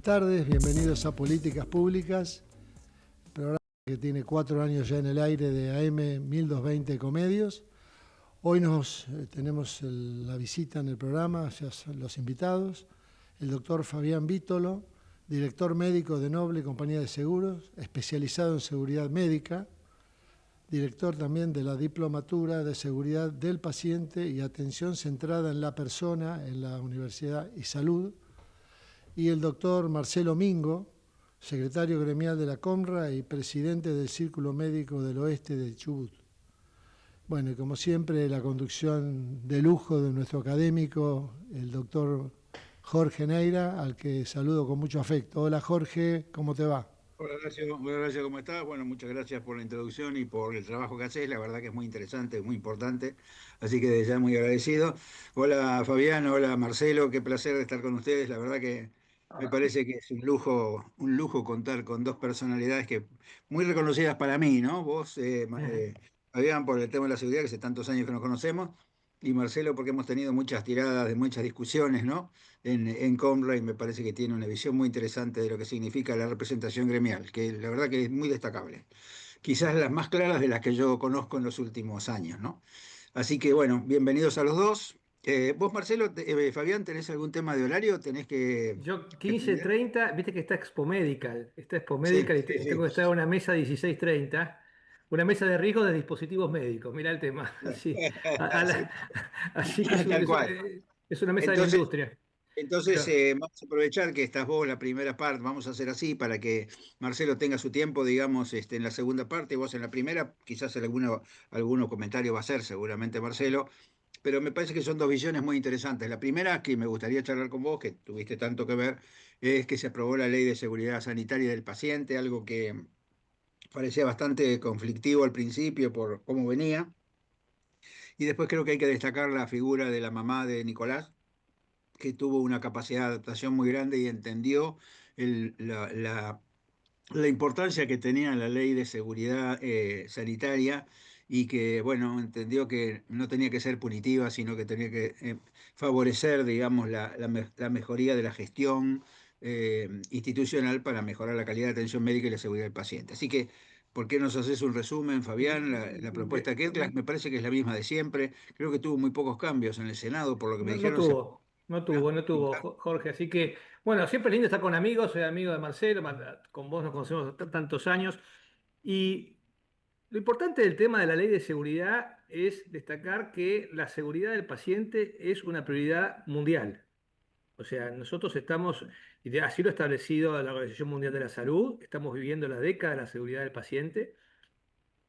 buenas tardes, bienvenidos a Políticas Públicas, programa que tiene 4 años ya en el aire de AM 1220 Ecomedios. Hoy tenemos la visita en el programa, ya son los invitados, el doctor Fabián Vítolo, director médico de Noble Compañía de Seguros, especializado en seguridad médica, director también de la Diplomatura de Seguridad del Paciente y Atención Centrada en la Persona en la Universidad y Salud, y el doctor Marcelo Mingo, secretario gremial de la COMRA y presidente del Círculo Médico del Oeste de Chubut. Bueno, y como siempre, la conducción de lujo de nuestro académico, el doctor Jorge Neira, al que saludo con mucho afecto. Hola Jorge, ¿cómo te va? Hola Horacio, ¿cómo estás? Bueno, muchas gracias por la introducción y por el trabajo que haces. La verdad que es muy interesante, muy importante. Así que desde ya muy agradecido. Hola Fabián, hola Marcelo, qué placer de estar con ustedes. La verdad que me parece que es un lujo contar con dos personalidades que muy reconocidas para mí, ¿no? Vos, Fabián, por el tema de la seguridad, que hace tantos años que nos conocemos, y Marcelo, porque hemos tenido muchas tiradas, de muchas discusiones, ¿no? En Comra, y me parece que tiene una visión muy interesante de lo que significa la representación gremial, que la verdad que es muy destacable. Quizás las más claras de las que yo conozco en los últimos años, ¿no? Así que bueno, bienvenidos a los dos. Vos, Marcelo, Fabián, ¿tenés algún tema de horario? ¿Tenés Yo que atender? 15:30, viste que está Expo Sí, Medical y sí, tengo sí. que estar en una mesa 16:30, una mesa de riesgo de dispositivos médicos, mirá el tema, así, a Sí, así que tal cual. es una mesa de la Entonces, industria. Entonces, Claro. vamos a aprovechar que estás vos la primera parte, vamos a hacer así para que Marcelo tenga su tiempo, digamos, en la segunda parte, vos en la primera, quizás alguno comentario va a hacer seguramente Marcelo, pero me parece que son dos visiones muy interesantes. La primera, que me gustaría charlar con vos, que tuviste tanto que ver, es que se aprobó la Ley de Seguridad Sanitaria del Paciente, algo que parecía bastante conflictivo al principio por cómo venía, y después creo que hay que destacar la figura de la mamá de Nicolás, que tuvo una capacidad de adaptación muy grande y entendió la importancia que tenía la ley de seguridad sanitaria y que, bueno, entendió que no tenía que ser punitiva, sino que tenía que favorecer, digamos, la mejoría de la gestión institucional para mejorar la calidad de atención médica y la seguridad del paciente. Así que, ¿por qué nos haces un resumen, Fabián? La propuesta que me parece que es la misma de siempre. Creo que tuvo muy pocos cambios en el Senado, por lo que me No, no dijeron. tuvo, no tuvo, no tuvo, Jorge. Así que, bueno, siempre es lindo estar con amigos. Soy amigo de Marcelo, con vos nos conocemos tantos años. Y lo importante del tema de la ley de seguridad es destacar que la seguridad del paciente es una prioridad mundial. O sea, nosotros estamos, así lo ha establecido la Organización Mundial de la Salud, estamos viviendo la década de la seguridad del paciente,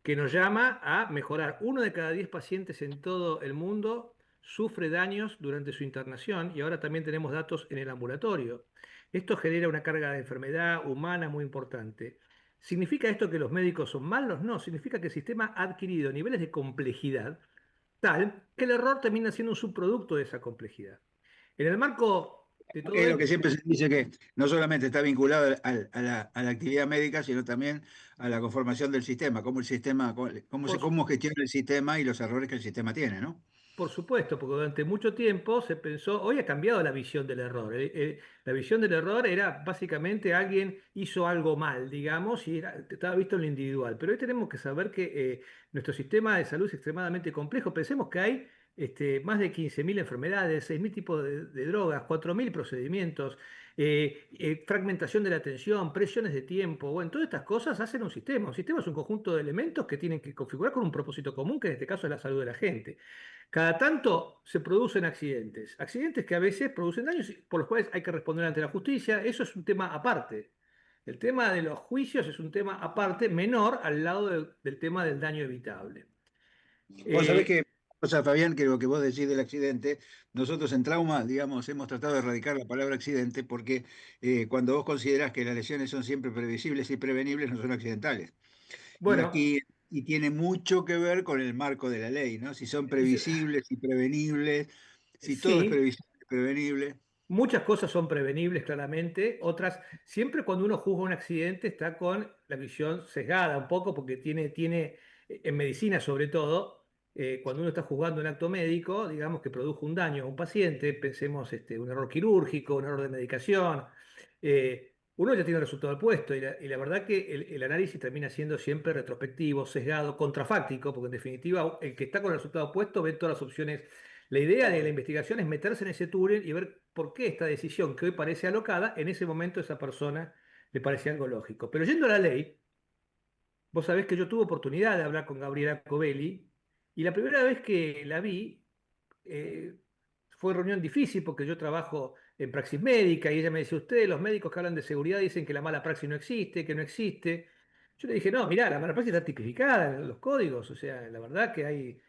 que nos llama a mejorar. 1 de cada 10 pacientes en todo el mundo sufre daños durante su internación y ahora también tenemos datos en el ambulatorio. Esto genera una carga de enfermedad humana muy importante. ¿Significa esto que los médicos son malos? No, significa que el sistema ha adquirido niveles de complejidad tal que el error termina siendo un subproducto de esa complejidad. En el marco de todo Es lo que esto, siempre se dice que no solamente está vinculado a la actividad médica, sino también a la conformación del sistema, cómo el sistema, por, cómo gestiona el sistema y los errores que el sistema tiene, ¿no? Por supuesto, porque durante mucho tiempo se pensó, hoy ha cambiado la visión del error. La visión del error era básicamente alguien hizo algo mal, digamos, y estaba visto en lo individual. Pero hoy tenemos que saber que nuestro sistema de salud es extremadamente complejo. Pensemos que hay más de 15.000 enfermedades, 6.000 tipos de drogas, 4.000 procedimientos, fragmentación de la atención, presiones de tiempo. Bueno, todas estas cosas hacen un sistema. Un sistema es un conjunto de elementos que tienen que configurar con un propósito común, que en este caso es la salud de la gente. Cada tanto se producen accidentes, accidentes que a veces producen daños por los cuales hay que responder ante la justicia. Eso es un tema aparte. El tema de los juicios es un tema aparte, menor al lado del tema del daño evitable. Vos sabés Eh, que, o sea, Fabián, que lo que vos decís del accidente, nosotros en trauma, digamos, hemos tratado de erradicar la palabra accidente porque cuando vos considerás que las lesiones son siempre previsibles y prevenibles, no son accidentales. Y bueno, aquí y tiene mucho que ver con el marco de la ley, ¿no? Si son previsibles y prevenibles, si todo es sí, previsible y prevenible. muchas cosas son prevenibles claramente, otras, siempre cuando uno juzga un accidente está con la visión sesgada un poco porque en medicina sobre todo, cuando uno está juzgando un acto médico, digamos que produjo un daño a un paciente, pensemos un error quirúrgico, un error de medicación, uno ya tiene el resultado puesto y la verdad que el análisis termina siendo siempre retrospectivo, sesgado, contrafáctico, porque en definitiva el que está con el resultado puesto ve todas las opciones. La idea de la investigación es meterse en ese túnel y ver por qué esta decisión que hoy parece alocada, en ese momento a esa persona le parecía algo lógico. Pero yendo a la ley, vos sabés que yo tuve oportunidad de hablar con Gabriela Covelli y la primera vez que la vi, eh, fue reunión difícil porque yo trabajo en praxis médica y ella me dice, ustedes los médicos que hablan de seguridad dicen que la mala praxis no existe, que no existe. Yo le dije, no, mirá, la mala praxis está tipificada en los códigos, o sea, la verdad que hay,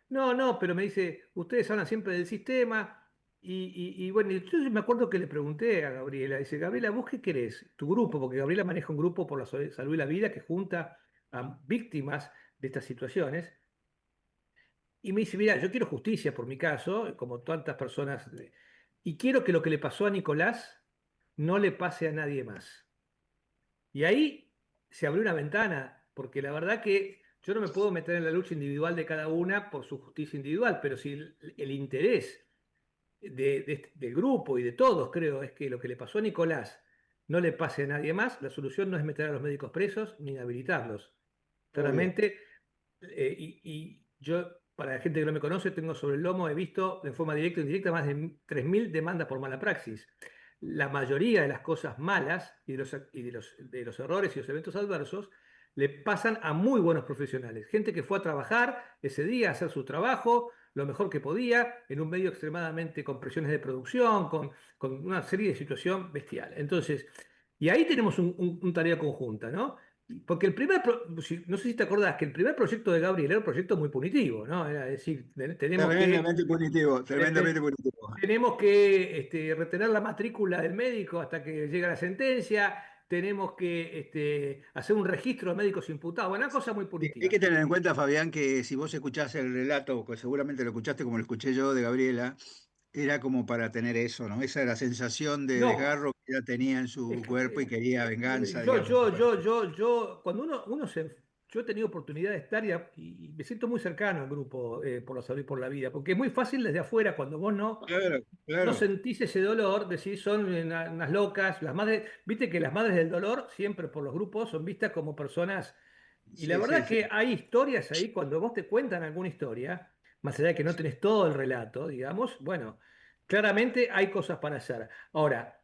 no, no, pero me dice, ustedes hablan siempre del sistema. Y bueno, entonces me acuerdo que le pregunté a Gabriela, dice, Gabriela, ¿vos qué querés? Tu grupo, porque Gabriela maneja un grupo por la salud y la vida que junta a víctimas de estas situaciones. Y me dice, mira, yo quiero justicia por mi caso, como tantas personas, y quiero que lo que le pasó a Nicolás no le pase a nadie más. Y ahí se abrió una ventana, porque la verdad que yo no me puedo meter en la lucha individual de cada una por su justicia individual, pero si el interés del grupo y de todos, creo, es que lo que le pasó a Nicolás no le pase a nadie más, la solución no es meter a los médicos presos ni inhabilitarlos. Obvio. Claramente, y yo, para la gente que no me conoce, tengo sobre el lomo, he visto de forma directa e indirecta más de 3.000 demandas por mala praxis. La mayoría de las cosas malas y de los errores y los eventos adversos le pasan a muy buenos profesionales. Gente que fue a trabajar ese día, a hacer su trabajo lo mejor que podía, en un medio extremadamente con presiones de producción, con una serie de situaciones bestial. Entonces, y ahí tenemos un tarea conjunta, ¿no? Porque no sé si te acordás que el primer proyecto de Gabriel era un proyecto muy punitivo, ¿no? Era decir, Tremendamente punitivo, te- tremendamente te- punitivo. tenemos que retener la matrícula del médico hasta que llegue la sentencia, tenemos que hacer un registro de médicos imputados, una cosa muy Sí, hay punitiva. que tener en cuenta, Fabián, que si vos escuchás el relato, que seguramente lo escuchaste como lo escuché yo de Gabriela, era como para tener eso, ¿no? Esa era la sensación de No, desgarro que ella tenía en es su que, cuerpo y quería venganza, yo, digamos. yo, yo, yo, yo, cuando yo he tenido oportunidad de estar y me siento muy cercano al grupo por la salud y por la vida, porque es muy fácil desde afuera, cuando vos Claro, no claro. sentís ese dolor, decís, son unas locas, las madres, viste que las madres del dolor siempre por los grupos son vistas como personas, y la Sí, sí, verdad sí. que hay historias ahí, cuando vos te cuentan alguna historia, más allá de que no tenés todo el relato, digamos, bueno, claramente hay cosas para hacer. Ahora,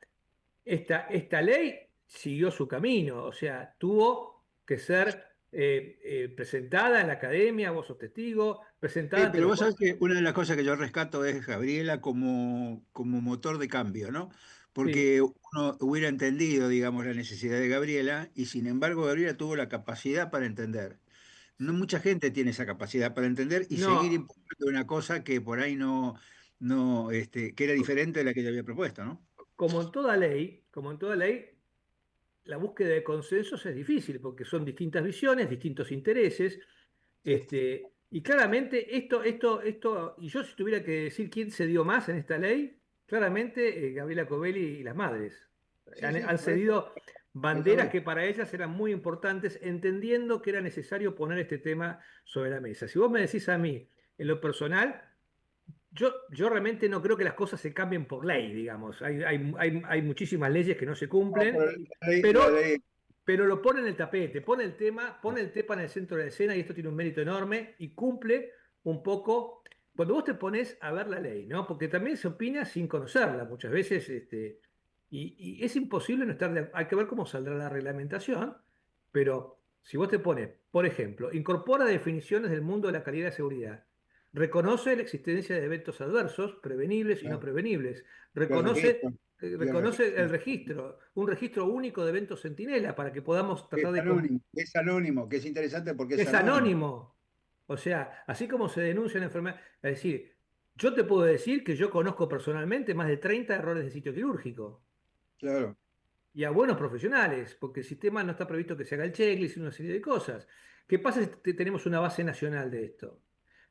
esta ley siguió su camino, o sea, tuvo que ser presentada en la academia, vos sos testigo, presentada Sí, ante pero los vos sabés cuerpos. que una de las cosas que yo rescato es Gabriela como motor de cambio, ¿no? Sí, Porque uno hubiera entendido, digamos, la necesidad de Gabriela y sin embargo Gabriela tuvo la capacidad para entender. No mucha gente tiene esa capacidad para entender y seguir no, impulsando una cosa que por ahí que era diferente de la que ella había propuesto, ¿no? como en toda ley, la búsqueda de consensos es difícil porque son distintas visiones, distintos intereses, Sí, y claramente y yo si tuviera que decir quién se dio más en esta ley, claramente Gabriela Covelli y las madres sí, han, sí, han por eso, cedido a eso banderas voy. que para ellas eran muy importantes, entendiendo que era necesario poner este tema sobre la mesa. Si vos me decís a mí, en lo personal, yo realmente no creo que las cosas se cambien por ley, digamos. Hay muchísimas leyes que no se No, pero cumplen, la pero, ley, pero lo pone en el tapete, pone el tema en el centro de la escena y esto tiene un mérito enorme y cumple un poco. Cuando vos te pones a ver la ley, ¿no? Porque también se opina sin conocerla muchas veces, y es imposible no estar hay que ver cómo saldrá la reglamentación, pero si vos te pones, por ejemplo, incorpora definiciones del mundo de la calidad de seguridad. Reconoce la existencia de eventos adversos, prevenibles y no claro, prevenibles. y el registro, y el Reconoce el registro. registro, un registro único de eventos centinela para que podamos tratar de... Es anónimo, que es interesante porque es Es anónimo. anónimo. O sea, así como se denuncian enfermedades... Es decir, yo te puedo decir que yo conozco personalmente más de 30 errores de sitio quirúrgico Claro, y a buenos profesionales, porque el sistema no está previsto que se haga el checklist y una serie de cosas. ¿Qué pasa si tenemos una base nacional de esto?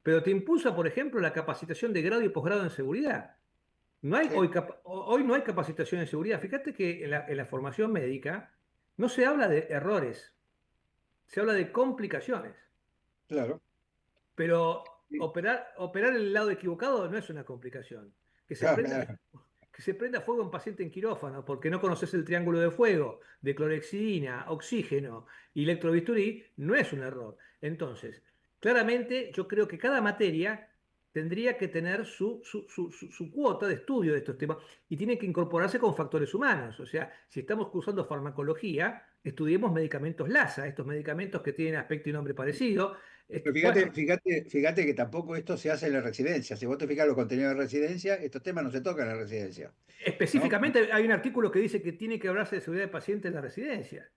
Pero te impulsa, por ejemplo, la capacitación de grado y posgrado en seguridad. No hay, sí, hoy no hay capacitación en seguridad. Fíjate que en la formación médica no se habla de errores, se habla de complicaciones. claro. Pero Sí. operar en el lado equivocado no es una complicación. Que se Claro, aprenda, claro. que se prenda fuego un paciente en quirófano porque no conoces el triángulo de fuego de clorexidina, oxígeno y electrobisturí, no es un error. Entonces, claramente yo creo que cada materia tendría que tener su cuota de estudio de estos temas y tiene que incorporarse con factores humanos. O sea, si estamos cursando farmacología, estudiemos medicamentos LASA, estos medicamentos que tienen aspecto y nombre parecido. Pero Bueno, fíjate que tampoco esto se hace en la residencia. Si vos te fijas los contenidos de residencia, estos temas no se tocan en la residencia, ¿no? específicamente hay un artículo que dice que tiene que hablarse de seguridad de paciente en la residencia.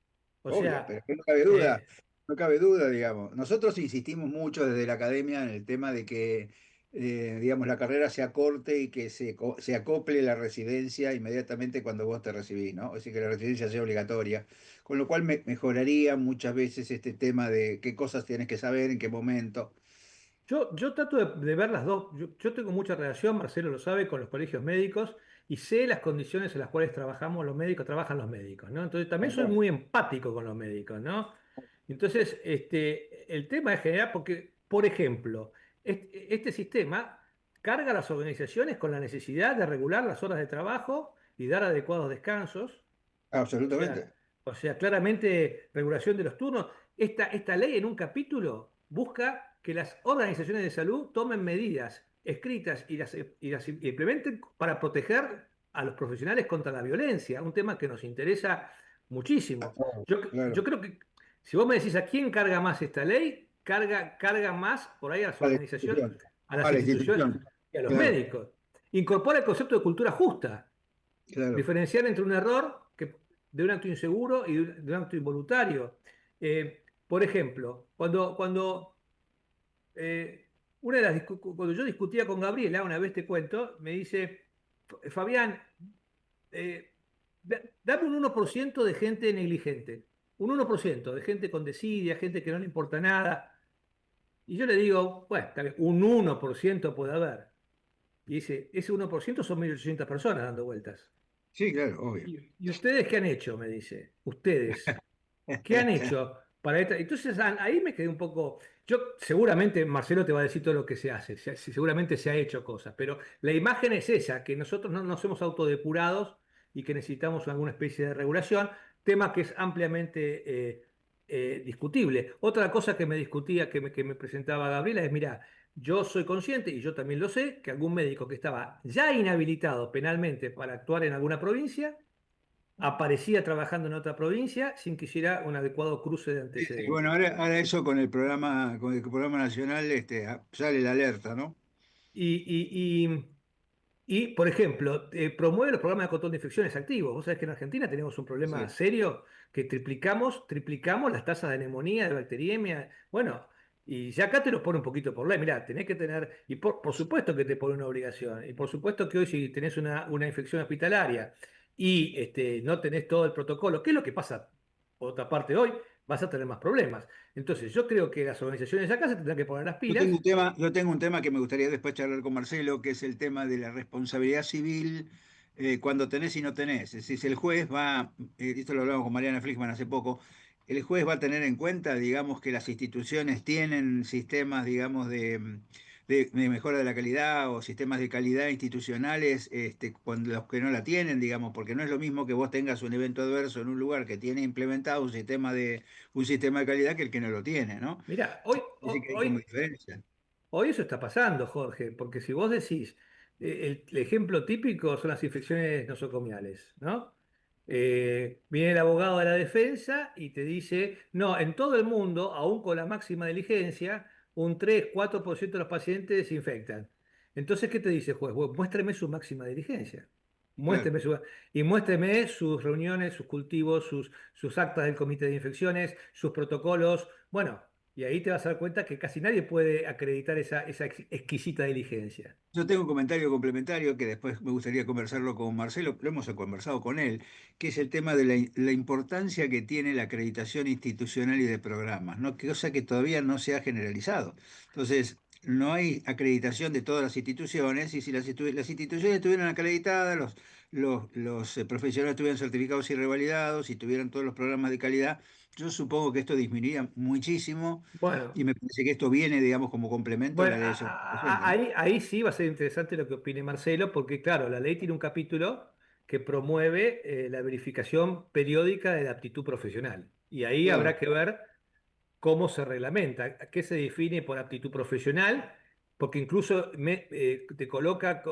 O Obvio, sea, pero que no cabe duda, eh, no cabe duda, digamos. Nosotros insistimos mucho desde la academia en el tema de que, digamos, la carrera se acorte y que se acople la residencia inmediatamente cuando vos te recibís, ¿no? Es decir, que la residencia sea obligatoria, con lo cual mejoraría muchas veces este tema de qué cosas tienes que saber, en qué momento. yo trato de ver las dos. Yo tengo mucha relación, Marcelo lo sabe, con los colegios médicos y sé las condiciones en las cuales trabajamos los médicos, trabajan los médicos, ¿no? Entonces también soy muy empático con los médicos, ¿no? Entonces, el tema es general porque, por ejemplo, este sistema carga a las organizaciones con la necesidad de regular las horas de trabajo y dar adecuados descansos. O sea, Absolutamente. o sea, claramente regulación de los turnos. Esta ley en un capítulo busca que las organizaciones de salud tomen medidas escritas y las implementen para proteger a los profesionales contra la violencia, un tema que nos interesa muchísimo. Yo Claro. creo que si vos me decís a quién carga más esta ley, carga más por ahí a las A la organizaciones, institución. a las A la instituciones institución. y a los Claro, médicos. Incorpora el concepto de cultura justa. claro. Diferenciar entre un error de un acto inseguro y de un acto involuntario. Por ejemplo, eh, cuando yo discutía con Gabriela, una vez te cuento, me dice, Fabián, dame un 1% de gente negligente, un 1% de gente con desidia, gente que no le importa nada. Y yo le digo, bueno, tal vez un 1% puede haber. Y dice, ese 1% son 1.800 personas dando vueltas. Sí, claro, obvio. ¿Y ustedes qué han hecho? Me dice. Ustedes, ¿qué han hecho para esta? Entonces ahí me quedé un poco. Yo seguramente Marcelo te va a decir todo lo que se hace, seguramente se ha hecho cosas, pero la imagen es esa, que nosotros no nos hemos autodepurados y que necesitamos alguna especie de regulación, tema que es ampliamente discutible. Otra cosa que me discutía, que me presentaba Gabriela es, mira, yo soy consciente, y yo también lo sé, que algún médico que estaba ya inhabilitado penalmente para actuar en alguna provincia, aparecía trabajando en otra provincia sin que hiciera un adecuado cruce de Y antecedentes. bueno, ahora eso con el programa nacional, sale la alerta, ¿no? Y, y- por ejemplo, promueve los programas de control de infecciones activos. Vos sabés que en Argentina tenemos un problema Sí. serio que triplicamos las tasas de neumonía, de bacteriemia. Bueno, y ya acá te los pone un poquito por ley. Mirá, tenés que tener, y por supuesto que te pone una obligación. Y por supuesto que hoy si tenés una infección hospitalaria y no tenés todo el protocolo, ¿qué es lo que pasa? Por otra parte, hoy vas a tener más problemas. Entonces, yo creo que las organizaciones de acá se tendrán que poner las pilas. Yo tengo un tema que me gustaría después charlar con Marcelo, que es el tema de la responsabilidad civil cuando tenés y no tenés. Es decir, si el juez va, esto lo hablamos con Mariana Flickman hace poco, el juez va a tener en cuenta, digamos, que las instituciones tienen sistemas, digamos, de mejora de la calidad o sistemas de calidad institucionales, cuando los que no la tienen, digamos, porque no es lo mismo que vos tengas un evento adverso en un lugar que tiene implementado un sistema de calidad que el que no lo tiene, ¿no? Mirá, Dice que hay como diferencia. hoy eso está pasando, Jorge, porque si vos decís, el ejemplo típico son las infecciones nosocomiales, ¿no? Viene el abogado de la defensa y te dice, no, en todo el mundo, aún con la máxima diligencia, un 3-4% de los pacientes se infectan. Entonces, ¿qué te dice el juez? Bueno, muéstreme su máxima diligencia. Claro. Muéstreme y muéstreme sus reuniones, sus cultivos, sus actas del comité de infecciones, sus protocolos. Bueno, y ahí te vas a dar cuenta que casi nadie puede acreditar esa exquisita diligencia. Yo tengo un comentario complementario que después me gustaría conversarlo con Marcelo, lo hemos conversado con él, que es el tema de la importancia que tiene la acreditación institucional y de programas, ¿no? Cosa que todavía no se ha generalizado. Entonces, no hay acreditación de todas las instituciones y si las instituciones estuvieran acreditadas, los profesionales estuvieran certificados y revalidados y tuvieran todos los programas de calidad, Yo supongo que esto disminuiría muchísimo Bueno, y me parece que esto viene, digamos, como complemento a bueno, la ley de certificación, ¿no? ahí sí va a ser interesante lo que opine Marcelo, porque claro, la ley tiene un capítulo que promueve la verificación periódica de la aptitud profesional. Y ahí habrá Claro. que ver cómo se reglamenta, qué se define por aptitud profesional, porque incluso te coloca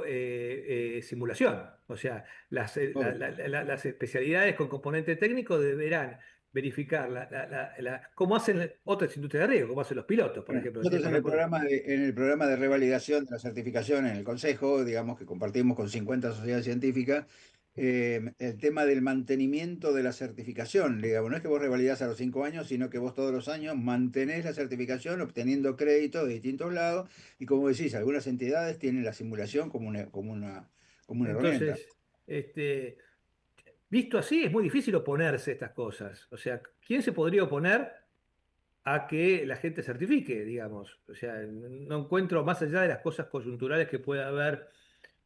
simulación. O sea, Obvio. las especialidades con componente técnico deberán verificar cómo hacen otras industrias de riesgo, cómo hacen los pilotos, por Bueno, ejemplo, que tienen nosotros que pasar por... en el programa de revalidación de la certificación en el Consejo, digamos que compartimos con 50 sociedades científicas, el tema del mantenimiento de la certificación. Digamos, no es que vos revalidás a los 5 años, sino que vos todos los años mantenés la certificación obteniendo crédito de distintos lados. Y como decís, algunas entidades tienen la simulación como una herramienta. Entonces, visto así, es muy difícil oponerse a estas cosas. O sea, ¿quién se podría oponer a que la gente certifique, digamos? O sea, no encuentro más allá de las cosas coyunturales que pueda haber.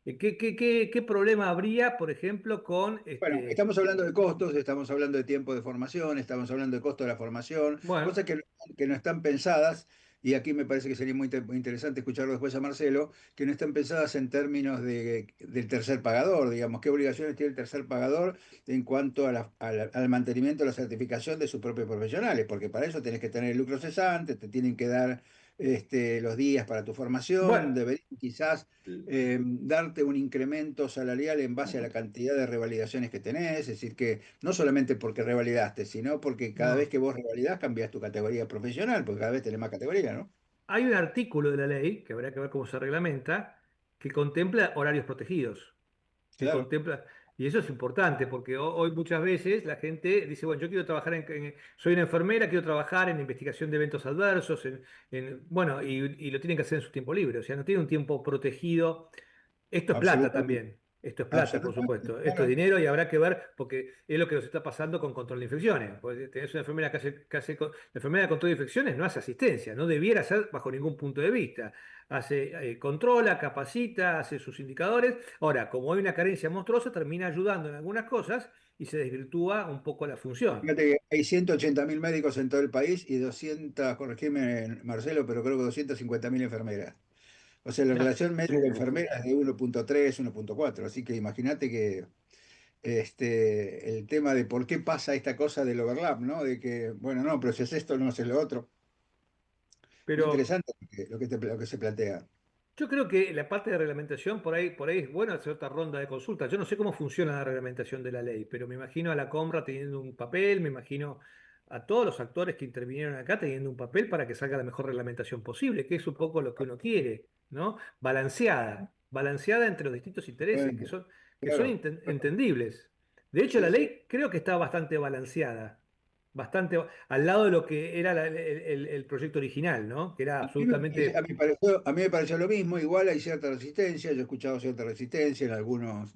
¿Qué problema habría, por ejemplo, con Bueno, estamos hablando de costos, estamos hablando de tiempo de formación, estamos hablando de costo de la formación, bueno, cosas que no están pensadas, y aquí me parece que sería muy interesante escucharlo después a Marcelo, que no están pensadas en términos del tercer pagador, digamos, qué obligaciones tiene el tercer pagador en cuanto al mantenimiento de la certificación de sus propios profesionales, porque para eso tenés que tener el lucro cesante, te tienen que dar los días para tu formación, bueno, deberían quizás darte un incremento salarial en base a la cantidad de revalidaciones que tenés, es decir, que no solamente porque revalidaste, sino porque cada vez no. que vos revalidás cambias tu categoría profesional, porque cada vez tenés más categoría, ¿no? Hay un artículo de la ley, que habrá que ver cómo se reglamenta, que contempla horarios protegidos. Que Claro, contempla, y eso es importante porque hoy muchas veces la gente dice, bueno, yo quiero trabajar soy una enfermera, quiero trabajar en investigación de eventos adversos, bueno, y lo tienen que hacer en su tiempo libre, o sea, no tiene un tiempo protegido. Esto es plata absolutamente, también. Esto es plata, por absolutamente, supuesto. Esto es claro, dinero y habrá que ver, porque es lo que nos está pasando con control de infecciones. Porque tenés una enfermera la enfermera de control de infecciones no hace asistencia, no debiera ser bajo ningún punto de vista. Controla, capacita, hace sus indicadores. Ahora, como hay una carencia monstruosa, termina ayudando en algunas cosas y se desvirtúa un poco la función. fíjate que hay 180.000 médicos en todo el país y 200, corregime Marcelo, pero creo que 250.000 enfermeras. O sea, la No. relación médico-enfermera es de 1.3, 1.4, así que imagínate que el tema de por qué pasa esta cosa del overlap, ¿no? De que, bueno, no, pero si es esto, no es lo otro. Muy Pero interesante lo que se plantea. yo creo que la parte de reglamentación, por ahí es bueno hacer otra ronda de consultas. Yo no sé cómo funciona la reglamentación de la ley, pero me imagino a la Compra teniendo un papel, me imagino a todos los actores que intervinieron acá teniendo un papel para que salga la mejor reglamentación posible, que es un poco lo que uno quiere, ¿no? Balanceada entre los distintos intereses, Bueno, que son claro. entendibles. De hecho, Sí, la sí. ley creo que está bastante balanceada, bastante al lado de lo que era el proyecto original, ¿no? Que era A mí, me parece- a absolutamente... mí pareció, a mí me pareció lo mismo, igual hay cierta resistencia, yo he escuchado cierta resistencia en algunos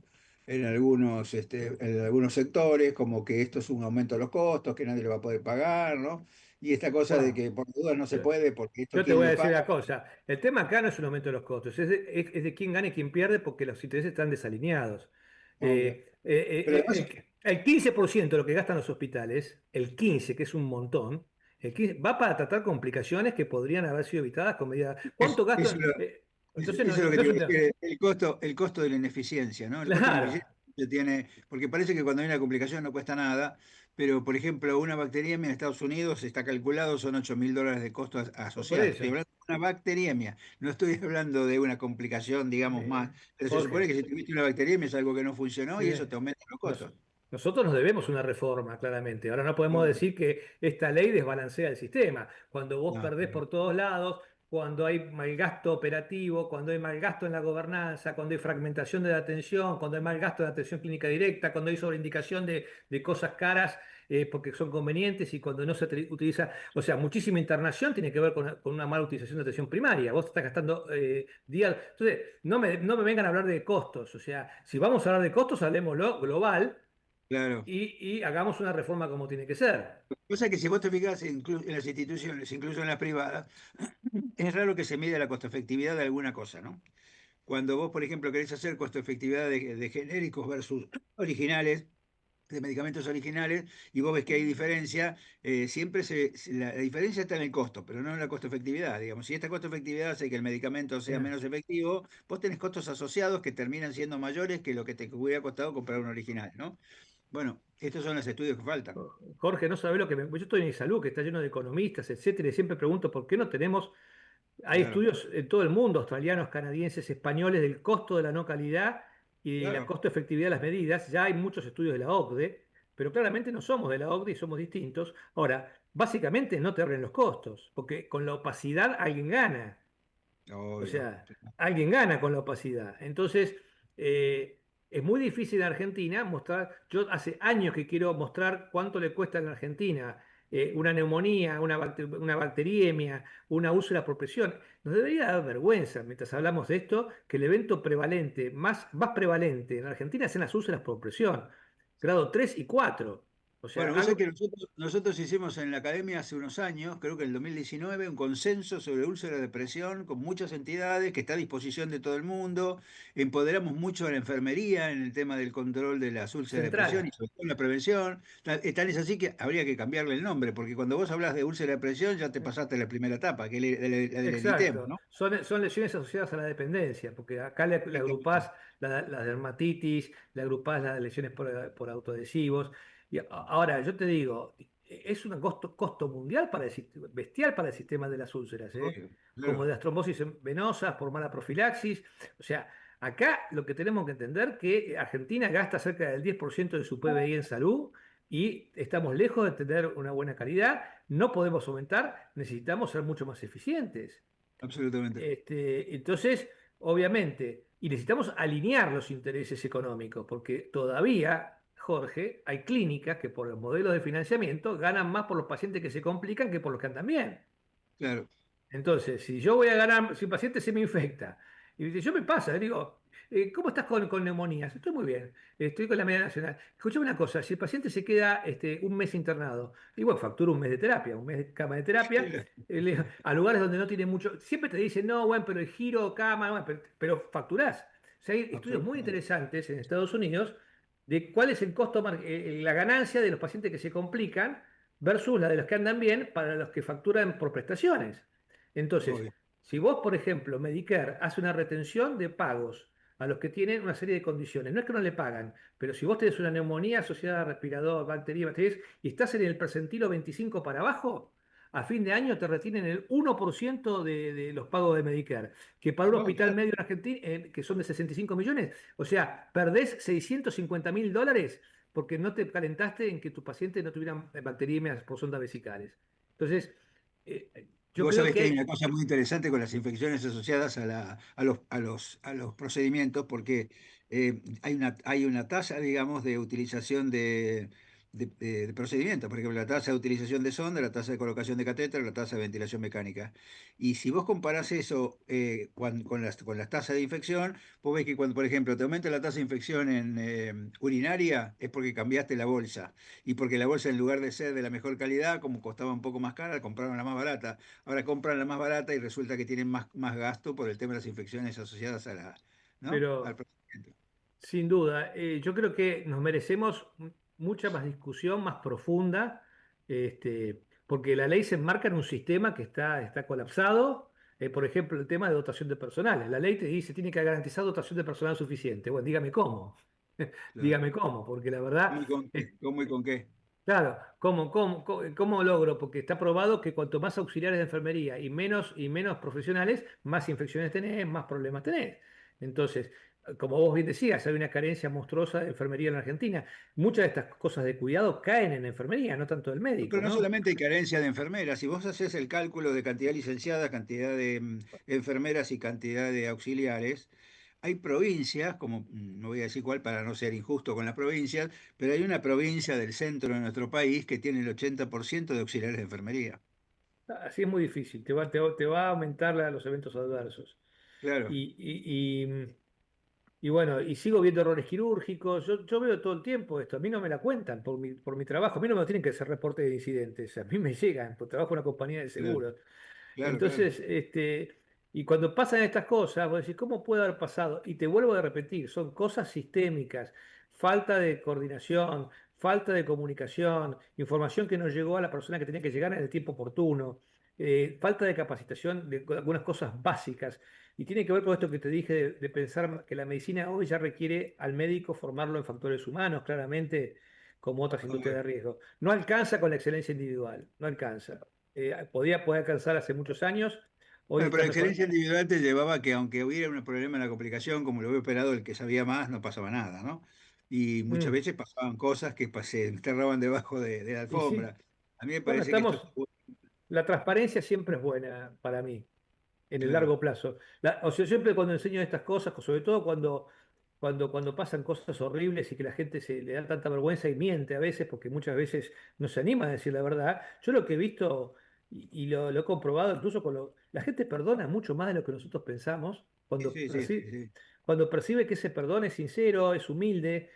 sectores, como que esto es un aumento de los costos, que nadie le va a poder pagar, ¿no? Y esta cosa de Bueno, que por dudas no se yo, puede, porque esto yo te quién voy a lo decir paga. una cosa. El tema acá no es un aumento de los costos, es de quién gana y quién pierde porque los intereses están desalineados. Obvio. Pero además, El 15% de lo que gastan los hospitales, el 15, que es un montón, el 15 va para tratar complicaciones que podrían haber sido evitadas con medidas. ¿Cuánto eso, gastan? Eso, Entonces eso es lo que no te es iba un a tema. decir, el costo de la ineficiencia, ¿no? El costo de la Claro, ineficiencia porque parece que cuando hay una complicación no cuesta nada, pero por ejemplo, una bacteriemia en Estados Unidos está calculado, son $8.000 de costos por asociados. Estoy eso. hablando de una bacteriemia, no estoy hablando de una complicación, digamos, más. Pero se supone Jorge. que si tuviste una bacteriemia es algo que no funcionó y eso te eh, aumenta los nos- costos. Nosotros nos debemos una reforma, claramente. Ahora no podemos Obvio. decir que esta ley desbalancea el sistema. Cuando vos No, perdés por todos lados, cuando hay mal gasto operativo, cuando hay mal gasto en la gobernanza, cuando hay fragmentación de la atención, cuando hay mal gasto de atención clínica directa, cuando hay sobreindicación de cosas caras porque son convenientes y cuando no utiliza, o sea, muchísima internación tiene que ver con una mala utilización de atención primaria. Vos estás gastando días. Entonces, no me vengan a hablar de costos. O sea, si vamos a hablar de costos, hablemoslo global claro. y hagamos una reforma como tiene que ser. Cosa que si vos te fijas en las instituciones, incluso en las privadas, es raro que se mida la costo efectividad de alguna cosa, ¿no? Cuando vos, por ejemplo, querés hacer costo-efectividad de genéricos versus originales, de medicamentos originales y vos ves que hay diferencia, siempre la diferencia está en el costo, pero no en la costo efectividad. Digamos, si esta costo efectividad hace que el medicamento sea Bien. menos efectivo, vos tenés costos asociados que terminan siendo mayores que lo que te hubiera costado comprar un original, ¿no? Bueno, estos son los estudios que faltan. Jorge, no sabe lo que Yo estoy en salud, que está lleno de economistas, etcétera, y siempre pregunto por qué no tenemos. Hay Claro, estudios en todo el mundo, australianos, canadienses, españoles, del costo de la no calidad y la claro. costo efectividad de las medidas. Ya hay muchos estudios de la OCDE, pero claramente no somos de la OCDE y somos distintos. Ahora, básicamente no te ahorren los costos, porque con la opacidad alguien gana. O Obvio. sea, alguien gana con la opacidad. Entonces, es muy difícil en Argentina mostrar. Yo hace años que quiero mostrar cuánto le cuesta en Argentina una neumonía, una bacteriemia, una úlcera por presión. Nos debería dar vergüenza mientras hablamos de esto que el evento prevalente, más prevalente en Argentina es en las úlceras por presión, grado 3 y 4. O sea, Bueno, vos sabés algo. que nosotros hicimos en la academia hace unos años, creo que en el 2019, un consenso sobre úlcera de presión con muchas entidades que está a disposición de todo el mundo. Empoderamos mucho a la enfermería en el tema del control de las úlceras de presión y Central. sobre todo en la prevención. Tal es así que habría que cambiarle el nombre, porque cuando vos hablas de úlcera de presión ya te pasaste la primera etapa, que es la del eritema, Exacto, ¿no? son lesiones asociadas a la dependencia, porque acá le Exactamente. agrupás la dermatitis, le agrupás las lesiones por autoadhesivos. Ahora, yo te digo, es un costo mundial bestial para el sistema de las úlceras, ¿eh? Obvio, Como de claro. las trombosis venosas por mala profilaxis. O sea, acá lo que tenemos que entender que Argentina gasta cerca del 10% de su PBI en salud y estamos lejos de tener una buena calidad. No podemos aumentar, necesitamos ser mucho más eficientes. Absolutamente. Entonces, obviamente, y necesitamos alinear los intereses económicos, porque todavía, Jorge, hay clínicas que por el modelo de financiamiento ganan más por los pacientes que se complican que por los que andan bien. Claro. Entonces, si yo voy a ganar, si un paciente se me infecta, y dice, yo me pasa, le digo, ¿cómo estás con neumonías? Estoy muy bien, estoy con la media nacional. Escuchame una cosa, si el paciente se queda un mes internado, y bueno, factura un mes de terapia, un mes de cama de terapia, a lugares donde no tiene mucho, siempre te dicen, no, bueno, pero el giro, cama, bueno, pero facturás. O sea, hay estudios muy Absolutamente. interesantes en Estados Unidos de cuál es el costo, la ganancia de los pacientes que se complican versus la de los que andan bien para los que facturan por prestaciones. Entonces, Obvio. si vos, por ejemplo, Medicare hace una retención de pagos a los que tienen una serie de condiciones, no es que no le pagan, pero si vos tenés una neumonía asociada a respirador, bacterias, y estás en el percentilo 25 para abajo, a fin de año te retienen el 1% de los pagos de Medicare, que para un No, hospital claro. medio en Argentina, que son de 65 millones, o sea, perdés $650.000 porque no te calentaste en que tus pacientes no tuvieran bacteriemias por sondas vesicales. Entonces, Y yo vos creo sabés que que hay una cosa muy interesante con las infecciones asociadas a los procedimientos, porque hay una tasa, digamos, de utilización de procedimientos. Por ejemplo, la tasa de utilización de sonda, la tasa de colocación de catéter, la tasa de ventilación mecánica. Y si vos comparás eso con las tasas de infección, vos ves que cuando, por ejemplo, te aumenta la tasa de infección en urinaria, es porque cambiaste la bolsa. Y porque la bolsa, en lugar de ser de la mejor calidad, como costaba un poco más cara, compraron la más barata. Ahora compran la más barata y resulta que tienen más gasto por el tema de las infecciones asociadas ¿no? Al pero procedimiento. sin duda, yo creo que nos merecemos mucha más discusión, más profunda, porque la ley se enmarca en un sistema que está colapsado. Por ejemplo, el tema de dotación de personal. La ley te dice tiene que garantizar dotación de personal suficiente. Bueno, dígame cómo. Claro. Dígame cómo, porque la verdad, ¿Cómo y con qué? ¿Cómo y con qué? claro, ¿cómo logro? Porque está probado que cuanto más auxiliares de enfermería y menos profesionales, más infecciones tenés, más problemas tenés. Entonces, como vos bien decías, hay una carencia monstruosa de enfermería en la Argentina. Muchas de estas cosas de cuidado caen en enfermería, no tanto del No, pero médico, no ¿no? solamente hay carencia de enfermeras, si vos haces el cálculo de cantidad de licenciadas, cantidad de enfermeras y cantidad de auxiliares, hay provincias, como no voy a decir cuál para no ser injusto con las provincias, pero hay una provincia del centro de nuestro país que tiene el 80% de auxiliares de enfermería. Así es muy difícil, te va a aumentar los eventos adversos. Claro, Y, y, y, y bueno, y sigo viendo errores quirúrgicos. Yo veo todo el tiempo esto. A mí no me la cuentan por mi trabajo. A mí no me lo tienen que hacer reporte de incidentes. A mí me llegan, porque trabajo en una compañía de claro, seguros. claro, claro. Entonces, y cuando pasan estas cosas, vos decís, ¿cómo puede haber pasado? Y te vuelvo a repetir, son cosas sistémicas, falta de coordinación, falta de comunicación, información que no llegó a la persona que tenía que llegar en el tiempo oportuno, falta de capacitación de algunas cosas básicas. Y tiene que ver con esto que te dije de pensar que la medicina hoy ya requiere al médico formarlo en factores humanos, claramente, como otras industrias de riesgo. No alcanza con la excelencia individual, no alcanza. Puede alcanzar hace muchos años, hoy Bueno, pero está la mejor. excelencia individual te llevaba a que aunque hubiera un problema en la complicación, como lo había operado el que sabía más, no pasaba nada, ¿no? Y muchas Mm, veces pasaban cosas que se enterraban debajo de la y sí, alfombra. A mí me bueno, parece que esto... la transparencia siempre es buena para mí, en el Claro, largo plazo. O sea, siempre cuando enseño estas cosas, sobre todo cuando pasan cosas horribles y que la gente se le da tanta vergüenza y miente a veces, porque muchas veces no se anima a decir la verdad. Yo lo que he visto y lo he comprobado incluso la gente perdona mucho más de lo que nosotros pensamos sí, sí, sí, sí, sí. cuando percibe que ese perdón es sincero, es humilde,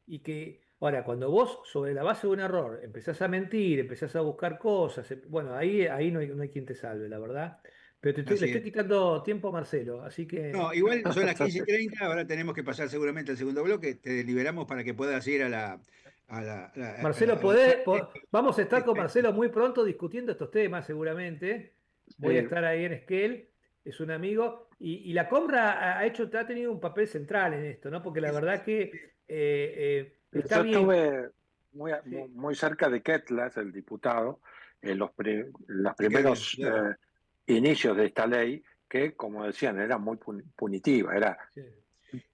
y que, ahora, cuando vos sobre la base de un error empezás a mentir, empezás a buscar cosas, bueno, ahí no hay quien te salve, la verdad. Pero le Así estoy es. quitando tiempo a Marcelo, así No, que... igual son las 15:30, ahora tenemos que pasar seguramente al segundo bloque. Te liberamos para que puedas ir a la... Marcelo, vamos a estar con Marcelo muy pronto discutiendo estos temas, seguramente. Voy a Sí, estar ahí en Esquel, es un amigo. Y la compra ha tenido un papel central en esto, ¿no? Porque la verdad que está yo bien. estuve Sí, muy cerca de Ketlas, el diputado, en los Qué bien, primeros claro. inicios de esta ley, que, como decían, era muy punitiva, era sí,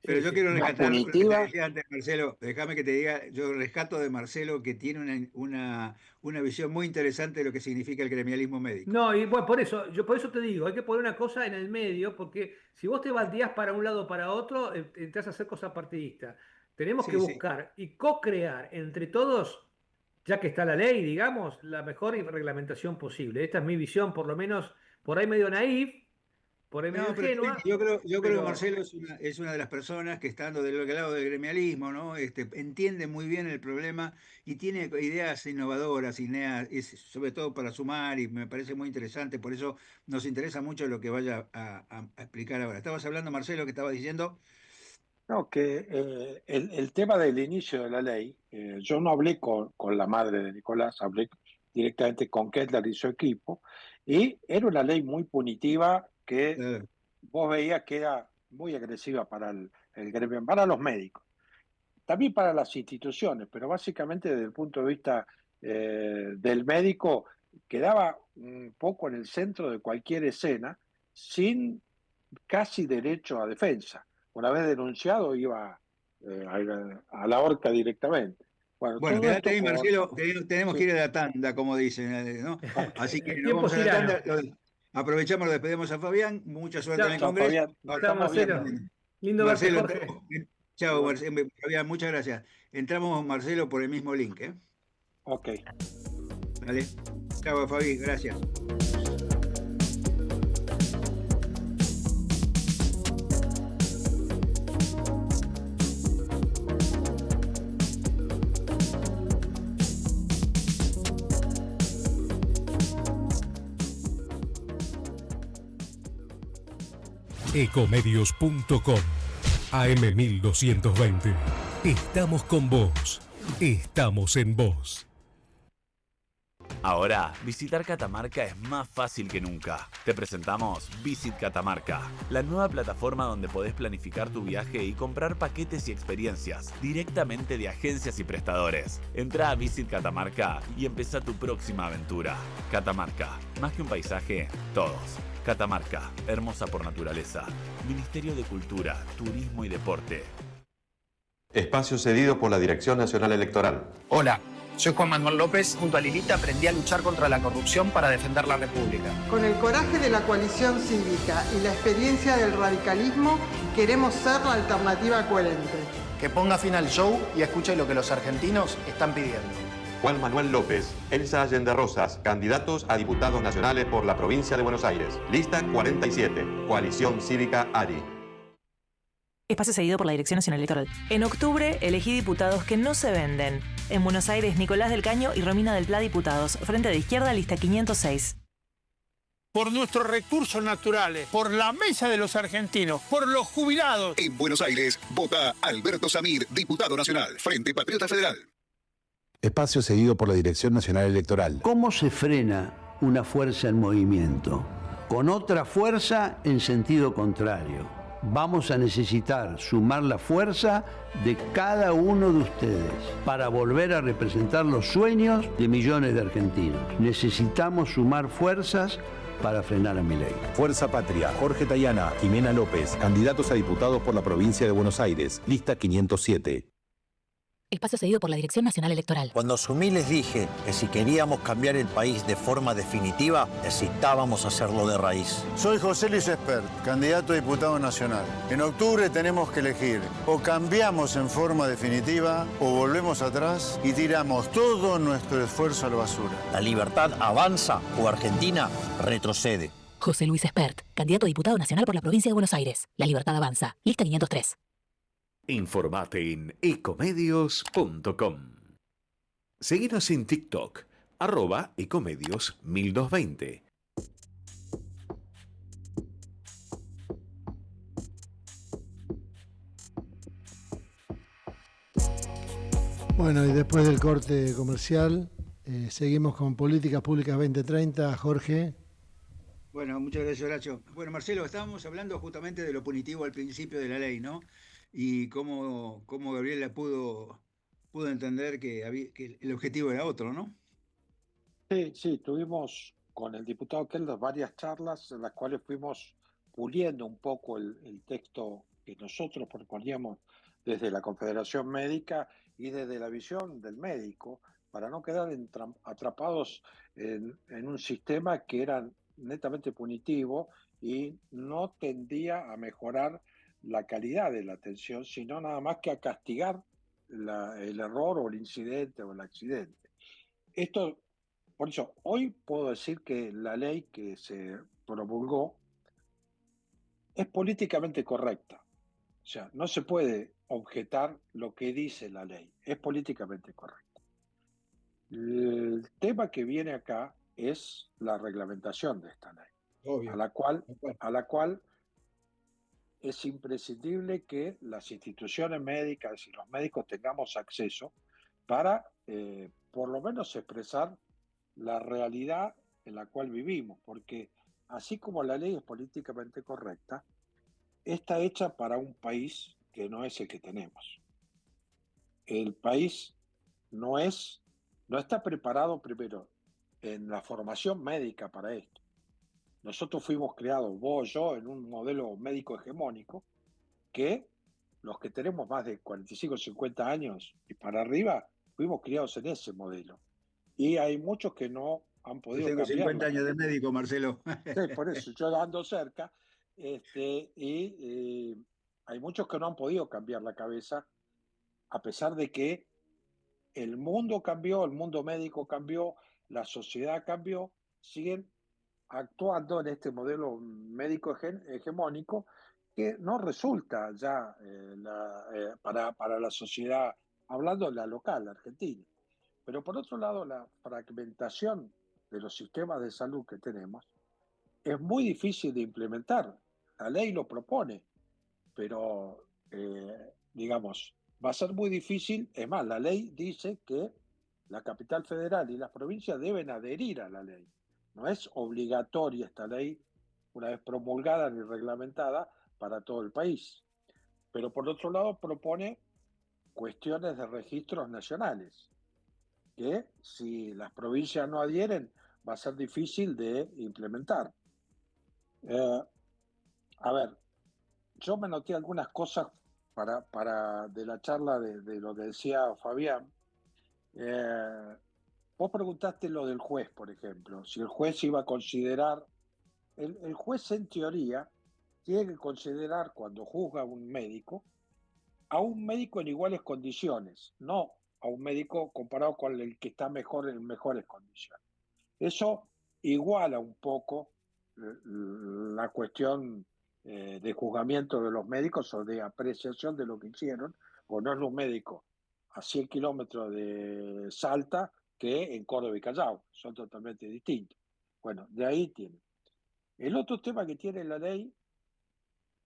Pero sí, yo sí. quiero más rescatar lo que te punitiva. decía antes, Marcelo. Déjame que te diga, yo rescato de Marcelo que tiene una visión muy interesante de lo que significa el gremialismo médico. No, y bueno, por eso te digo, hay que poner una cosa en el medio, porque si vos te bandías para un lado o para otro, entras a hacer cosas partidistas. Tenemos que Sí, sí. buscar y co-crear entre todos, ya que está la ley, digamos, la mejor reglamentación posible. Esta es mi visión, por lo menos por ahí medio naif, por ahí medio No, pero ingenua, yo creo que pero Marcelo es una de las personas que estando del lado del gremialismo, ¿no? Entiende muy bien el problema y tiene ideas innovadoras, sobre todo para sumar, y me parece muy interesante, por eso nos interesa mucho lo que vaya a explicar ahora. Estabas hablando, Marcelo, que estaba diciendo. No, que el tema del inicio de la ley, yo no hablé con la madre de Nicolás, hablé directamente con Kettler y su equipo, y era una ley muy punitiva que vos veías que era muy agresiva para el gremio, para los médicos, también para las instituciones, pero básicamente desde el punto de vista del médico, quedaba un poco en el centro de cualquier escena, sin casi derecho a defensa. Una vez denunciado iba a la horca directamente. Bueno, Bueno, todo quédate esto ahí, por... Marcelo, que tenemos que Sí, ir a la tanda, como dicen, ¿no? ok. Así que el nos tiempo vamos es a la tanda, tirano. aprovechamos, lo despedimos a Fabián, mucha suerte en el Chao, Chao, Congreso. Fabián, nos chao, estamos viendo. Marcelo. Lindo verte, Marcelo, Jorge. chao, Igual. Fabián, muchas gracias. Entramos, Marcelo, por el mismo link, ¿eh? Ok. Dale. Chao, Fabi, gracias. Ecomedios.com AM1220. Estamos con vos. Estamos en vos. Ahora, visitar Catamarca es más fácil que nunca. Te presentamos Visit Catamarca, la nueva plataforma donde podés planificar tu viaje y comprar paquetes y experiencias directamente de agencias y prestadores. Entra a Visit Catamarca y empezá tu próxima aventura. Catamarca, más que un paisaje, todos. Catamarca, hermosa por naturaleza. Ministerio de Cultura, Turismo y Deporte. Espacio cedido por la Dirección Nacional Electoral. Hola, soy Juan Manuel López. Junto a Lilita aprendí a luchar contra la corrupción para defender la República. Con el coraje de la coalición cívica y la experiencia del radicalismo, queremos ser la alternativa coherente. Que ponga fin al show y escuche lo que los argentinos están pidiendo. Juan Manuel López, Elsa Allende Rosas, candidatos a diputados nacionales por la provincia de Buenos Aires. Lista 47, Coalición Cívica ARI. Espacio cedido por la Dirección Nacional Electoral. En octubre elegí diputados que no se venden. En Buenos Aires, Nicolás del Caño y Romina del Pla diputados. Frente de Izquierda, lista 506. Por nuestros recursos naturales, por la mesa de los argentinos, por los jubilados. En Buenos Aires, vota Alberto Samir, diputado nacional, Frente Patriota Federal. Espacio cedido por la Dirección Nacional Electoral. ¿Cómo se frena una fuerza en movimiento? Con otra fuerza en sentido contrario. Vamos a necesitar sumar la fuerza de cada uno de ustedes para volver a representar los sueños de millones de argentinos. Necesitamos sumar fuerzas para frenar a Milei. Fuerza Patria, Jorge Tayana, Jimena López, candidatos a diputados por la provincia de Buenos Aires, lista 507. Espacio cedido por la Dirección Nacional Electoral. Cuando asumí les dije que si queríamos cambiar el país de forma definitiva, necesitábamos hacerlo de raíz. Soy José Luis Espert, candidato a diputado nacional. En octubre tenemos que elegir: o cambiamos en forma definitiva o volvemos atrás y tiramos todo nuestro esfuerzo a la basura. La libertad avanza o Argentina retrocede. José Luis Espert, candidato a diputado nacional por la provincia de Buenos Aires. La libertad avanza. Lista 503. Informate en ecomedios.com. Seguinos en TikTok, @ecomedios1220. Bueno, y después del corte comercial, seguimos con Políticas Públicas 2030. Jorge. Bueno, muchas gracias, Horacio. Bueno, Marcelo, estábamos hablando justamente de lo punitivo al principio de la ley, ¿no? Y cómo Gabriela pudo entender que el objetivo era otro, ¿no? Sí, tuvimos con el diputado Kelder varias charlas en las cuales fuimos puliendo un poco el texto que nosotros proponíamos desde la Confederación Médica y desde la visión del médico, para no quedar atrapados en un sistema que era netamente punitivo y no tendía a mejorar la calidad de la atención, sino nada más que a castigar el error o el incidente o el accidente. Por eso, hoy puedo decir que la ley que se promulgó es políticamente correcta. O sea, no se puede objetar lo que dice la ley, es políticamente correcta. El tema que viene acá es la reglamentación de esta ley, Obvio. a la cual es imprescindible que las instituciones médicas y los médicos tengamos acceso para, por lo menos, expresar la realidad en la cual vivimos, porque así como la ley es políticamente correcta, está hecha para un país que no es el que tenemos. El país no está preparado primero en la formación médica para esto. Nosotros fuimos creados, vos, yo, en un modelo médico hegemónico que los que tenemos más de 45, 50 años y para arriba, fuimos criados en ese modelo. Y hay muchos que no han podido cambiar. Tengo 50 años de médico, Marcelo. Sí, por eso, yo ando cerca. Hay muchos que no han podido cambiar la cabeza, a pesar de que el mundo cambió, el mundo médico cambió, la sociedad cambió, siguen actuando en este modelo médico hegemónico que no resulta ya para la sociedad, hablando de la local, argentina. Pero por otro lado, la fragmentación de los sistemas de salud que tenemos es muy difícil de implementar. La ley lo propone, pero digamos, va a ser muy difícil. Es más, la ley dice que la capital federal y las provincias deben adherir a la ley. No es obligatoria esta ley, una vez promulgada ni reglamentada, para todo el país. Pero por otro lado propone cuestiones de registros nacionales, que si las provincias no adhieren va a ser difícil de implementar. A ver, yo me noté algunas cosas de la charla de lo que decía Fabián. Vos preguntaste lo del juez, por ejemplo, si el juez iba a considerar, el juez en teoría tiene que considerar cuando juzga a un médico en iguales condiciones, no a un médico comparado con el que está mejor en mejores condiciones. Eso iguala un poco la cuestión de juzgamiento de los médicos o de apreciación de lo que hicieron, o no es un médico a 100 kilómetros de Salta que en Córdoba y Callao, son totalmente distintos. Bueno, de ahí tiene. El otro tema que tiene la ley,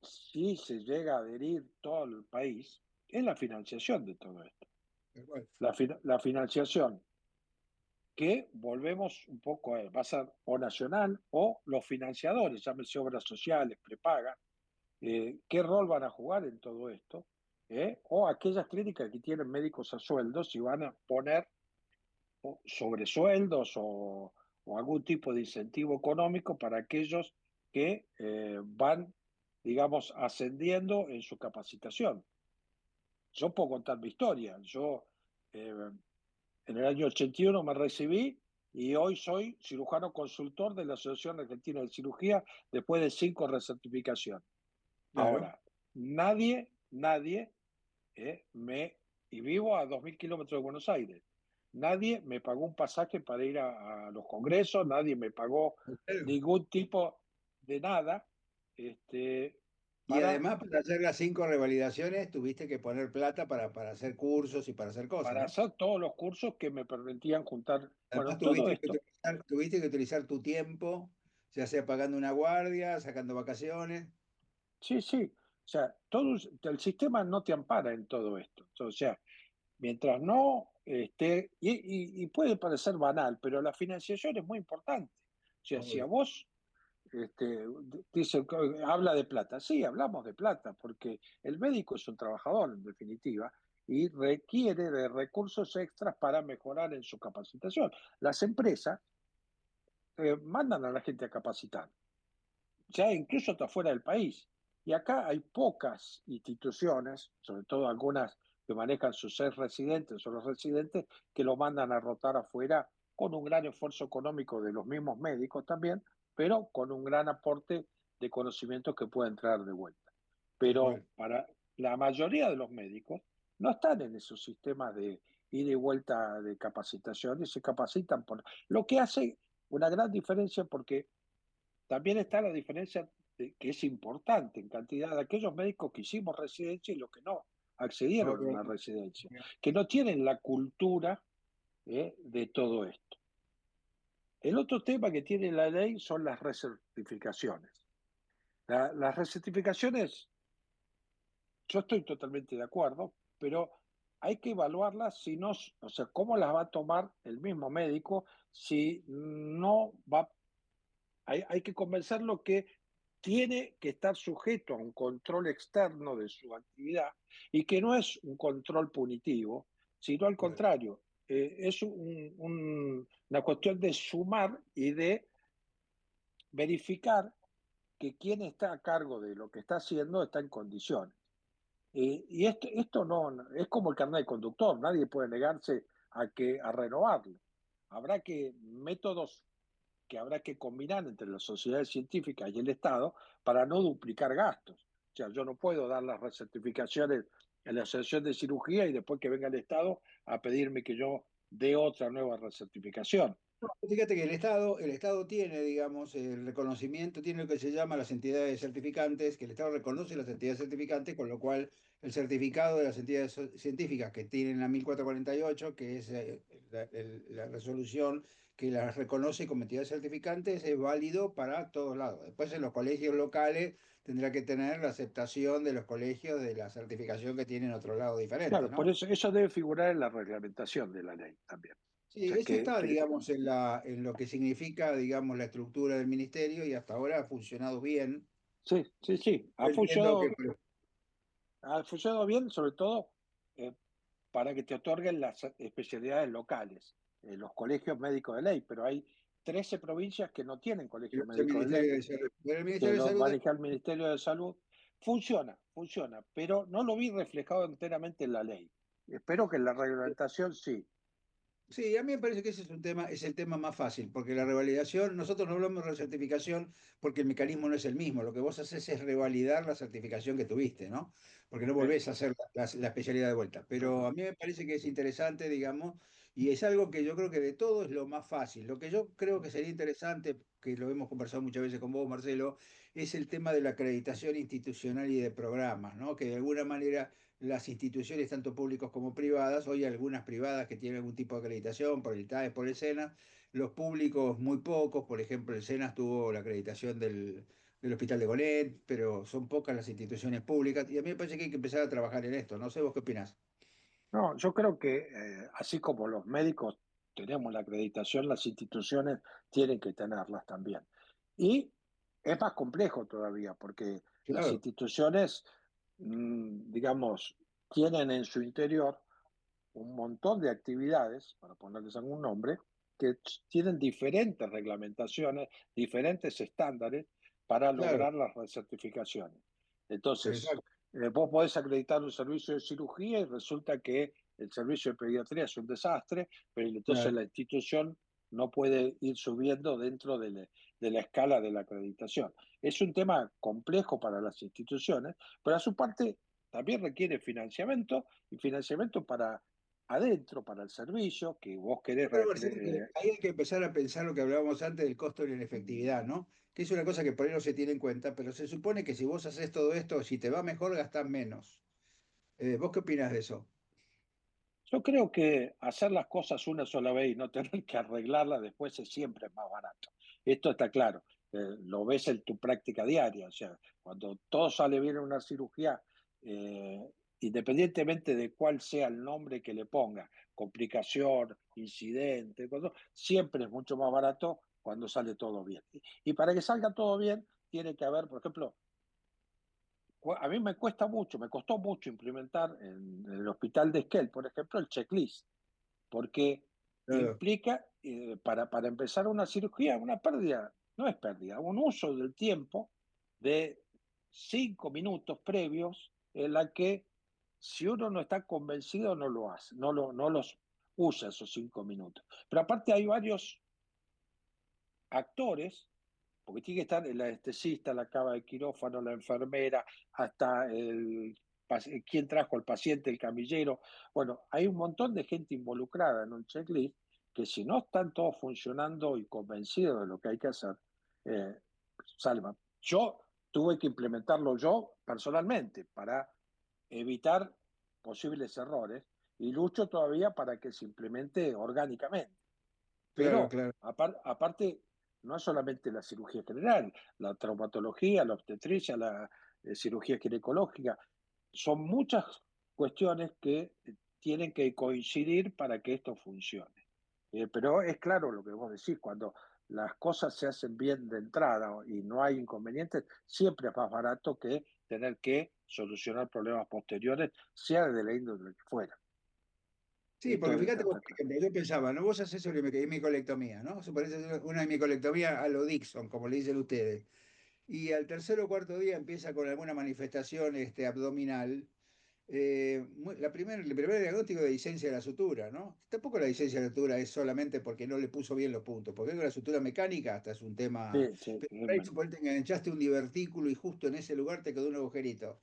si se llega a adherir todo el país, es la financiación de todo esto. la financiación, que volvemos un poco a, va a ser o nacional o los financiadores, llámese obras sociales, prepaga, qué rol van a jugar en todo esto, o aquellas clínicas que tienen médicos a sueldos si van a poner sobresueldos o algún tipo de incentivo económico para aquellos que van, digamos, ascendiendo en su capacitación. Yo puedo contar mi historia. Yo en el año 81 me recibí y hoy soy cirujano consultor de la Asociación Argentina de Cirugía después de 5 recertificaciones. Claro. Ahora, nadie, y vivo a 2.000 kilómetros de Buenos Aires, nadie me pagó un pasaje para ir a los congresos, nadie me pagó ningún tipo de nada. Y además, para hacer las 5 revalidaciones, tuviste que poner plata para hacer cursos y para hacer cosas, para ¿no? hacer todos los cursos que me permitían juntar, Además, bueno, todo esto. tuviste que utilizar tu tiempo, ya sea pagando una guardia, sacando vacaciones. Sí, sí. O sea, el sistema no te ampara en todo esto. O sea, mientras no esté, y puede parecer banal, pero la financiación es muy importante. O sea, si a vos dice, habla de plata, sí, hablamos de plata, porque el médico es un trabajador, en definitiva, y requiere de recursos extras para mejorar en su capacitación. Las empresas mandan a la gente a capacitar, ya incluso hasta fuera del país. Y acá hay pocas instituciones, sobre todo algunas que manejan sus ex residentes o los residentes, que lo mandan a rotar afuera con un gran esfuerzo económico de los mismos médicos también, pero con un gran aporte de conocimientos que pueden traer de vuelta. Pero para la mayoría de los médicos no están en esos sistemas de ida y vuelta de capacitación y se capacitan por lo que hace una gran diferencia, porque también está la diferencia que es importante en cantidad de aquellos médicos que hicimos residencia y los que no accedieron a una residencia, que no tienen la cultura de todo esto. El otro tema que tiene la ley son las recertificaciones. Las recertificaciones, yo estoy totalmente de acuerdo, pero hay que evaluarlas si no, o sea, cómo las va a tomar el mismo médico si no va. Hay que convencerlo que tiene que estar sujeto a un control externo de su actividad y que no es un control punitivo, sino al contrario, es una cuestión de sumar y de verificar que quien está a cargo de lo que está haciendo está en condiciones. Y esto no es como el carnet de conductor, nadie puede negarse a renovarlo. Habrá que métodos que habrá que combinar entre las sociedades científicas y el Estado para no duplicar gastos. O sea, yo no puedo dar las recertificaciones en la Asociación de Cirugía y después que venga el Estado a pedirme que yo dé otra nueva recertificación. Fíjate que el Estado tiene, digamos, el reconocimiento, tiene lo que se llama las entidades certificantes, que el Estado reconoce las entidades certificantes, con lo cual el certificado de las entidades científicas que tienen la 1448, que es la resolución que las reconoce como entidades certificantes, es válido para todos lados. Después en los colegios locales tendrá que tener la aceptación de los colegios de la certificación que tienen otro lado diferente, Claro, ¿no? por eso debe figurar en la reglamentación de la ley también. Sí, O sea, eso está, digamos, en lo que significa, digamos, la estructura del ministerio y hasta ahora ha funcionado bien. Sí, sí, sí. Yo entiendo que... Ha funcionado bien, sobre todo para que te otorguen las especialidades locales, los colegios médicos de ley, pero hay 13 provincias que no tienen colegios El médicos de Ministerio ley, de Salud. Pero el que Ministerio de lo Salud... maneja el Ministerio de Salud. Funciona, pero no lo vi reflejado enteramente en la ley. Espero que en la reglamentación sí. Sí, a mí me parece que ese es un tema, es el tema más fácil, porque la revalidación, nosotros no hablamos de recertificación porque el mecanismo no es el mismo, lo que vos haces es revalidar la certificación que tuviste, ¿no? Porque no volvés a hacer la especialidad de vuelta. Pero a mí me parece que es interesante, digamos, y es algo que yo creo que de todo es lo más fácil. Lo que yo creo que sería interesante, que lo hemos conversado muchas veces con vos, Marcelo, es el tema de la acreditación institucional y de programas, ¿no? Que de alguna manera las instituciones, tanto públicas como privadas, hoy hay algunas privadas que tienen algún tipo de acreditación por el TAE, por el SENA, los públicos muy pocos, por ejemplo, el SENA tuvo la acreditación del Hospital de Gonet, pero son pocas las instituciones públicas, y a mí me parece que hay que empezar a trabajar en esto, no sé vos qué opinás. No, yo creo que así como los médicos tenemos la acreditación, las instituciones tienen que tenerlas también. Y es más complejo todavía, porque las Claro, instituciones, digamos, tienen en su interior un montón de actividades, para ponerles algún nombre, que tienen diferentes reglamentaciones, diferentes estándares para claro, lograr las recertificaciones. Entonces, exacto. vos podés acreditar un servicio de cirugía y resulta que el servicio de pediatría es un desastre, pero entonces Claro. la institución no puede ir subiendo dentro de la escala de la acreditación. Es un tema complejo para las instituciones, pero a su parte también requiere financiamiento y financiamiento para adentro, para el servicio que vos querés. Pero Marcelo, que ahí hay que empezar a pensar lo que hablábamos antes del costo de la inefectividad, ¿no? Que es una cosa que por ahí no se tiene en cuenta, pero se supone que si vos haces todo esto, si te va mejor, gastás menos. ¿Vos qué opinás de eso? Yo creo que hacer las cosas una sola vez y no tener que arreglarlas después es siempre más barato. Esto está claro. Lo ves en tu práctica diaria. O sea, cuando todo sale bien en una cirugía, eh, independientemente de cuál sea el nombre que le ponga, complicación, incidente, siempre es mucho más barato cuando sale todo bien. Y para que salga todo bien, tiene que haber, por ejemplo, a mí me cuesta mucho, me costó mucho implementar en el hospital de Esquel, por ejemplo, el checklist, porque Claro. implica, para empezar una cirugía, una pérdida, no es pérdida, un uso del tiempo de 5 minutos previos en la que si uno no está convencido no lo hace, no los usa esos 5 minutos. Pero aparte hay varios actores porque tiene que estar el anestesista, la cama de quirófano, la enfermera, hasta quién trajo al paciente, el camillero. Bueno, hay un montón de gente involucrada en un checklist que si no están todos funcionando y convencidos de lo que hay que hacer, eh, salvan. Yo tuve que implementarlo yo personalmente para evitar posibles errores y lucho todavía para que se implemente orgánicamente. Claro, Pero claro. aparte, no es solamente la cirugía general, la traumatología, la obstetricia, la cirugía ginecológica, son muchas cuestiones que tienen que coincidir para que esto funcione. Pero es claro lo que vos decís, cuando las cosas se hacen bien de entrada y no hay inconvenientes, siempre es más barato que tener que solucionar problemas posteriores, sea de la índole que fuera. Sí, porque Esto fíjate, vos, está por claro. ejemplo, yo pensaba, ¿no? Vos haces una hemicolectomía, ¿no? Suponés hacer una hemicolectomía a lo Dixon, como le dicen ustedes. Y al tercer o cuarto día empieza con alguna manifestación abdominal. El primer diagnóstico de disencia de la sutura, ¿no? Tampoco la disencia de la sutura es solamente porque no le puso bien los puntos, porque con la sutura mecánica hasta es un tema. Sí, sí, Pero por ahí suponete que enganchaste un divertículo y justo en ese lugar te quedó un agujerito.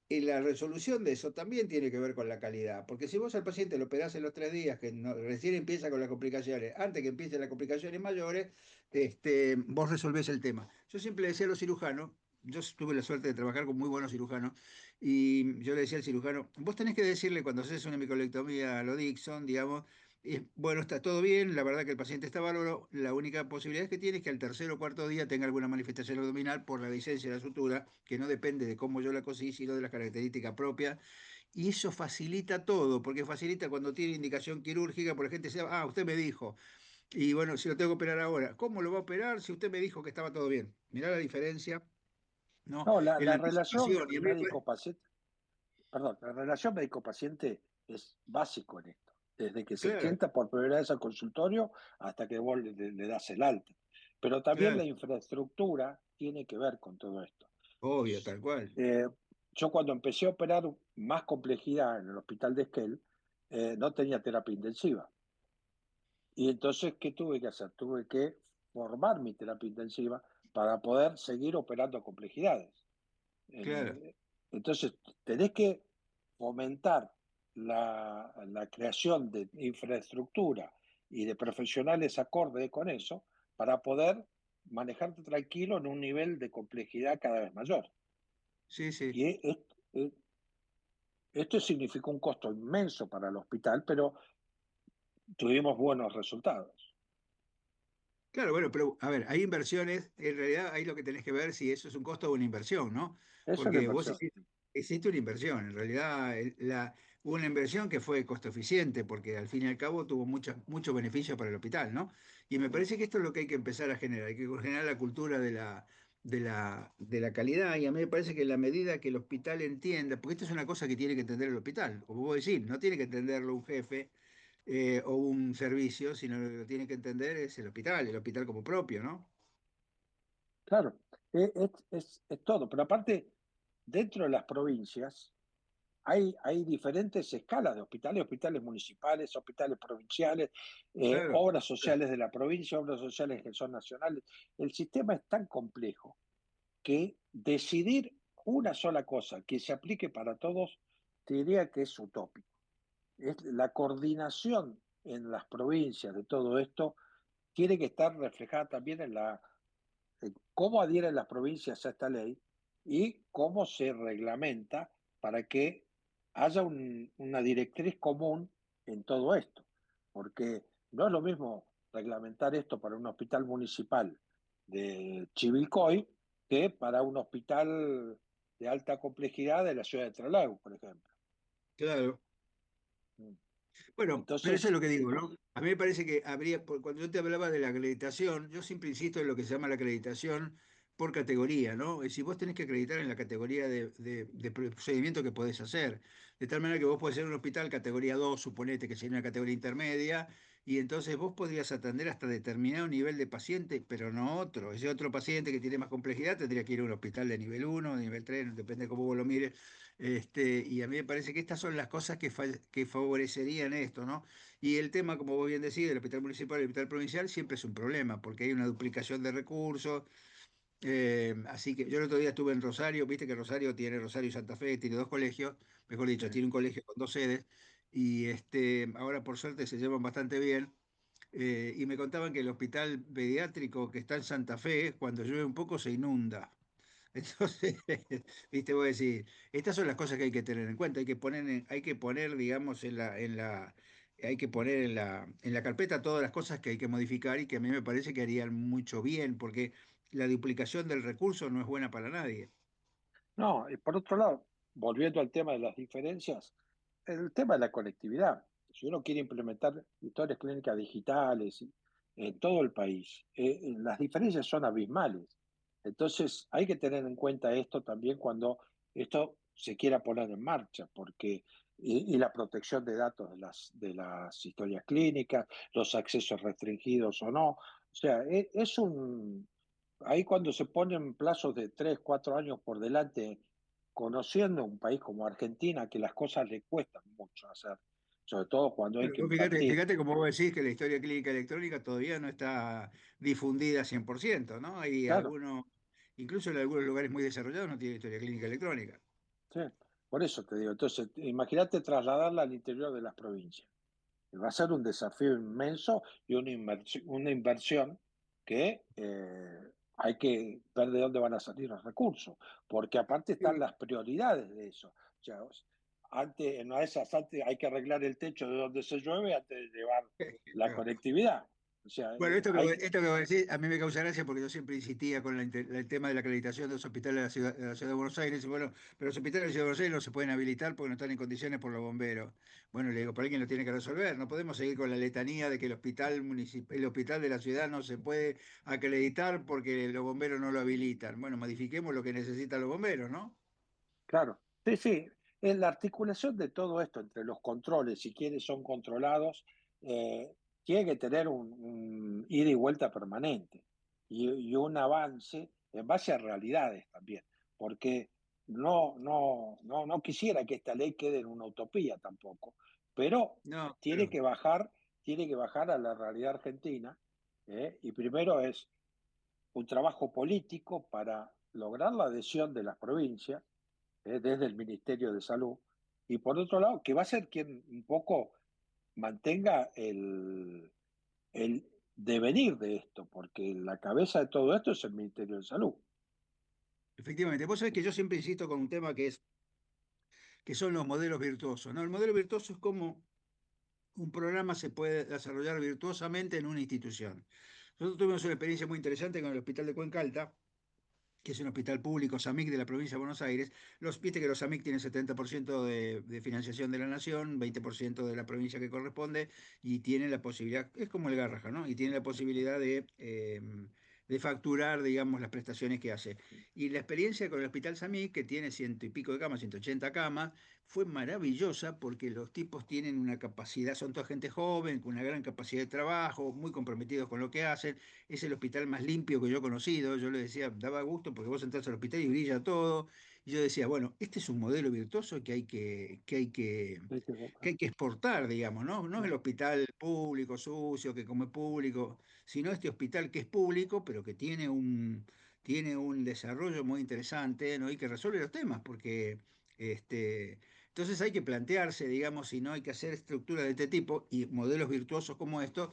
Y la resolución de eso también tiene que ver con la calidad, porque si vos al paciente lo operás en los 3 días, que recién empieza con las complicaciones, antes que empiecen las complicaciones mayores, vos resolvés el tema. Yo siempre le decía a los cirujanos, yo tuve la suerte de trabajar con muy buenos cirujanos, y yo le decía al cirujano, vos tenés que decirle cuando haces una micolectomía a lo Dixon, digamos, bueno, está todo bien, la verdad que el paciente está bárbaro, la única posibilidad que tiene es que al tercer o cuarto día tenga alguna manifestación abdominal por la licencia de la sutura, que no depende de cómo yo la cosí, sino de las características propias, y eso facilita todo, porque facilita cuando tiene indicación quirúrgica, por la gente dice, ah, usted me dijo, y bueno, si lo tengo que operar ahora, ¿cómo lo va a operar si usted me dijo que estaba todo bien? Mirá la diferencia, ¿no? No, En la la relación anticipación, y a mí médico-paciente, perdón, la relación médico-paciente es básico en esto, desde que se claro, sienta por primera vez al consultorio hasta que vos le das el alta. Pero también claro, la infraestructura tiene que ver con todo esto. obvio, tal cual. Eh, yo cuando empecé a operar más complejidad en el hospital de Esquel, no tenía terapia intensiva. Y entonces, ¿qué tuve que hacer? Tuve que formar mi terapia intensiva para poder seguir operando complejidades. Claro. Entonces, tenés que fomentar la creación de infraestructura y de profesionales acorde con eso para poder manejarte tranquilo en un nivel de complejidad cada vez mayor. Sí, sí. Y esto significó un costo inmenso para el hospital, pero tuvimos buenos resultados. Claro, bueno, pero a ver, hay inversiones, en realidad ahí lo que tenés que ver si eso es un costo o una inversión, ¿no? Es una Porque vos inversión. hiciste una inversión, en realidad una inversión que fue costo eficiente, porque al fin y al cabo tuvo mucho beneficio para el hospital, ¿no? Y me parece que esto es lo que hay que empezar a generar, hay que generar la cultura de la calidad, y a mí me parece que en la medida que el hospital entienda, porque esto es una cosa que tiene que entender el hospital, como vos decís, no tiene que entenderlo un jefe o un servicio, sino lo que tiene que entender es el hospital como propio, ¿no? Claro, es todo, pero aparte, dentro de las provincias hay diferentes escalas de hospitales, hospitales municipales, hospitales provinciales, Claro. obras sociales de la provincia, obras sociales que son nacionales. El sistema es tan complejo que decidir una sola cosa que se aplique para todos, te diría que es utópico. Es la coordinación en las provincias de todo esto tiene que estar reflejada también en cómo adhieren las provincias a esta ley y cómo se reglamenta para que haya una directriz común en todo esto. Porque no es lo mismo reglamentar esto para un hospital municipal de Chivilcoy que para un hospital de alta complejidad de la ciudad de Trelew, por ejemplo. Claro. Bueno, pero eso es Entonces, lo que digo, ¿no? A mí me parece que habría, cuando yo te hablaba de la acreditación, yo siempre insisto en lo que se llama la acreditación por categoría, ¿no? Es decir, vos tenés que acreditar en la categoría de procedimiento que podés hacer. De tal manera que vos podés ser un hospital categoría 2, suponete que sería una categoría intermedia, y entonces vos podrías atender hasta determinado nivel de paciente, pero no otro. Ese otro paciente que tiene más complejidad tendría que ir a un hospital de nivel 1, de nivel 3, depende de cómo vos lo mires. Y a mí me parece que estas son las cosas que favorecerían esto, ¿no? Y el tema, como vos bien decís, del hospital municipal y el hospital provincial siempre es un problema, porque hay una duplicación de recursos. Así que yo el otro día estuve en Rosario, viste que Rosario tiene Rosario y Santa Fe, tiene dos colegios, mejor dicho, tiene un colegio con dos sedes, y ahora por suerte se llevan bastante bien. Y me contaban que el hospital pediátrico que está en Santa Fe, cuando llueve un poco se inunda. Entonces, viste, voy a decir, estas son las cosas que hay que tener en cuenta, hay que poner, digamos, hay que poner en la carpeta todas las cosas que hay que modificar y que a mí me parece que harían mucho bien, porque la duplicación del recurso no es buena para nadie. no, y por otro lado, volviendo al tema de las diferencias, el tema de la conectividad. Si uno quiere implementar historias clínicas digitales en todo el país, las diferencias son abismales. Entonces, hay que tener en cuenta esto también cuando esto se quiera poner en marcha, porque y la protección de datos de las historias clínicas, los accesos restringidos o no. O sea, es un ahí cuando se ponen plazos de 3, 4 años por delante, conociendo un país como Argentina, que las cosas le cuestan mucho hacer, sobre todo cuando hay Bueno, que vos fíjate, invertir. fíjate como vos decís que la historia clínica electrónica todavía no está difundida 100%, ¿no? Hay Claro, algunos, incluso en algunos lugares muy desarrollados no tiene historia clínica electrónica. sí, por eso te digo. Entonces, imagínate trasladarla al interior de las provincias. Va a ser un desafío inmenso y una inversión que hay que ver de dónde van a salir los recursos, porque aparte están las prioridades de eso. O sea, antes, en una de esas, antes hay que arreglar el techo de donde se llueve antes de llevar la conectividad. O sea, Bueno, esto que vos decís a mí me causa gracia porque yo siempre insistía con el tema de la acreditación de los hospitales de la ciudad de Buenos Aires. Y bueno, pero los hospitales de la ciudad de Buenos Aires no se pueden habilitar porque no están en condiciones por los bomberos. Bueno, le digo, ¿por alguien lo tiene que resolver? No podemos seguir con la letanía de que el hospital de la ciudad no se puede acreditar porque los bomberos no lo habilitan. Bueno, modifiquemos lo que necesitan los bomberos, ¿no? claro, sí, sí. En la articulación de todo esto entre los controles y quiénes son controlados, eh, tiene que tener un ida y vuelta permanente y un avance en base a realidades también, porque no quisiera que esta ley quede en una utopía tampoco, pero No, tiene claro. que bajar, tiene que bajar a la realidad argentina, y primero es un trabajo político para lograr la adhesión de las provincias, desde el Ministerio de Salud, y por otro lado, que va a ser quien un poco mantenga el devenir de esto, porque la cabeza de todo esto es el Ministerio de Salud. Efectivamente. Vos sabés que yo siempre insisto con un tema que son los modelos virtuosos, ¿no? El modelo virtuoso es como un programa se puede desarrollar virtuosamente en una institución. Nosotros tuvimos una experiencia muy interesante con el Hospital de Cuenca Alta, que es un hospital público, SAMIC de la provincia de Buenos Aires. Viste que los SAMIC tienen 70% de financiación de la nación, 20% de la provincia que corresponde, y tienen la posibilidad, es como el Garraja, ¿no? Y tienen la posibilidad de facturar, digamos, las prestaciones que hace. Y la experiencia con el Hospital SAMIC, que tiene 100 y pico de camas, 180 camas, fue maravillosa porque los tipos tienen una capacidad, son toda gente joven, con una gran capacidad de trabajo, muy comprometidos con lo que hacen. Es el hospital más limpio que yo he conocido. Yo le decía, daba gusto porque vos entras al hospital y brilla todo. Y yo decía, bueno, este es un modelo virtuoso que hay que exportar, digamos, ¿no? No es el hospital público, sucio, que come público, sino este hospital que es público, pero que tiene un desarrollo muy interesante, ¿no? Y que resuelve los temas, porque entonces hay que plantearse, digamos, si no hay que hacer estructuras de este tipo y modelos virtuosos como estos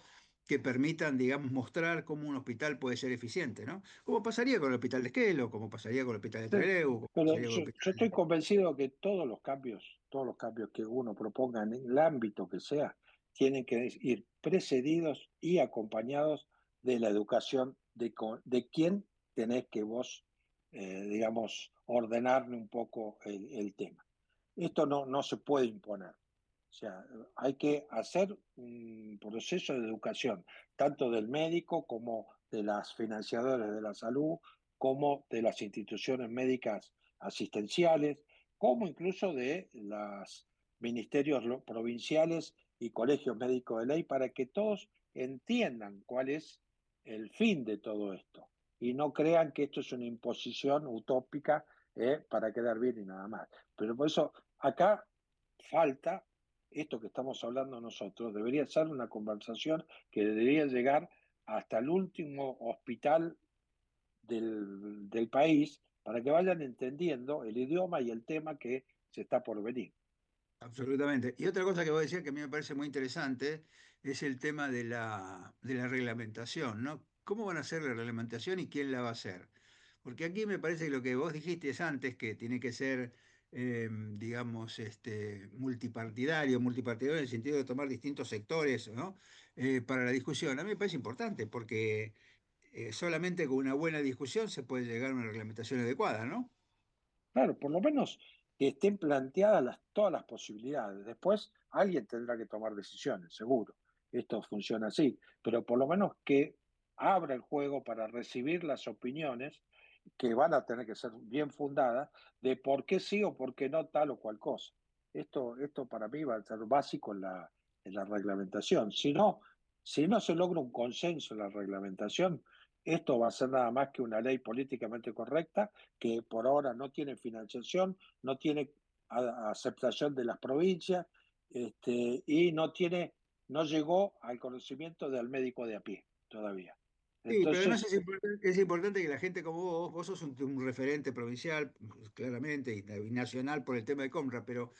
que permitan, digamos, mostrar cómo un hospital puede ser eficiente, ¿no? Como pasaría con el hospital de Esquelo, como pasaría con el hospital de Sí, Trelew, como pero pasaría con el yo estoy hospital... convencido que todos los cambios que uno proponga en el ámbito que sea, tienen que ir precedidos y acompañados de la educación de quién tenés que vos, digamos, ordenarle un poco el tema. Esto no se puede imponer. O sea, hay que hacer un proceso de educación, tanto del médico como de las financiadoras de la salud, como de las instituciones médicas asistenciales, como incluso de los ministerios provinciales y colegios médicos de ley, para que todos entiendan cuál es el fin de todo esto y no crean que esto es una imposición utópica para quedar bien y nada más. Pero por eso acá falta esto que estamos hablando nosotros, debería ser una conversación que debería llegar hasta el último hospital del país para que vayan entendiendo el idioma y el tema que se está por venir. Absolutamente. Y otra cosa que vos decías que a mí me parece muy interesante es el tema de la reglamentación, ¿no? ¿Cómo van a hacer la reglamentación y quién la va a hacer? Porque aquí me parece que lo que vos dijiste es antes, que tiene que ser, digamos, multipartidario en el sentido de tomar distintos sectores, ¿no? Para la discusión. A mí me parece importante porque solamente con una buena discusión se puede llegar a una reglamentación adecuada, ¿no? Claro, por lo menos que estén planteadas todas las posibilidades. Después alguien tendrá que tomar decisiones, seguro. Esto funciona así, pero por lo menos que abra el juego para recibir las opiniones que van a tener que ser bien fundadas de por qué sí o por qué no tal o cual cosa. Esto para mí va a ser básico en la reglamentación. Si no se logra un consenso en la reglamentación, esto va a ser nada más que una ley políticamente correcta que por ahora no tiene financiación, no tiene aceptación de las provincias, y no llegó al conocimiento del médico de a pie todavía. Sí, pero además Entonces, es importante que la gente como vos sos un referente provincial, claramente, y nacional por el tema de compra, pero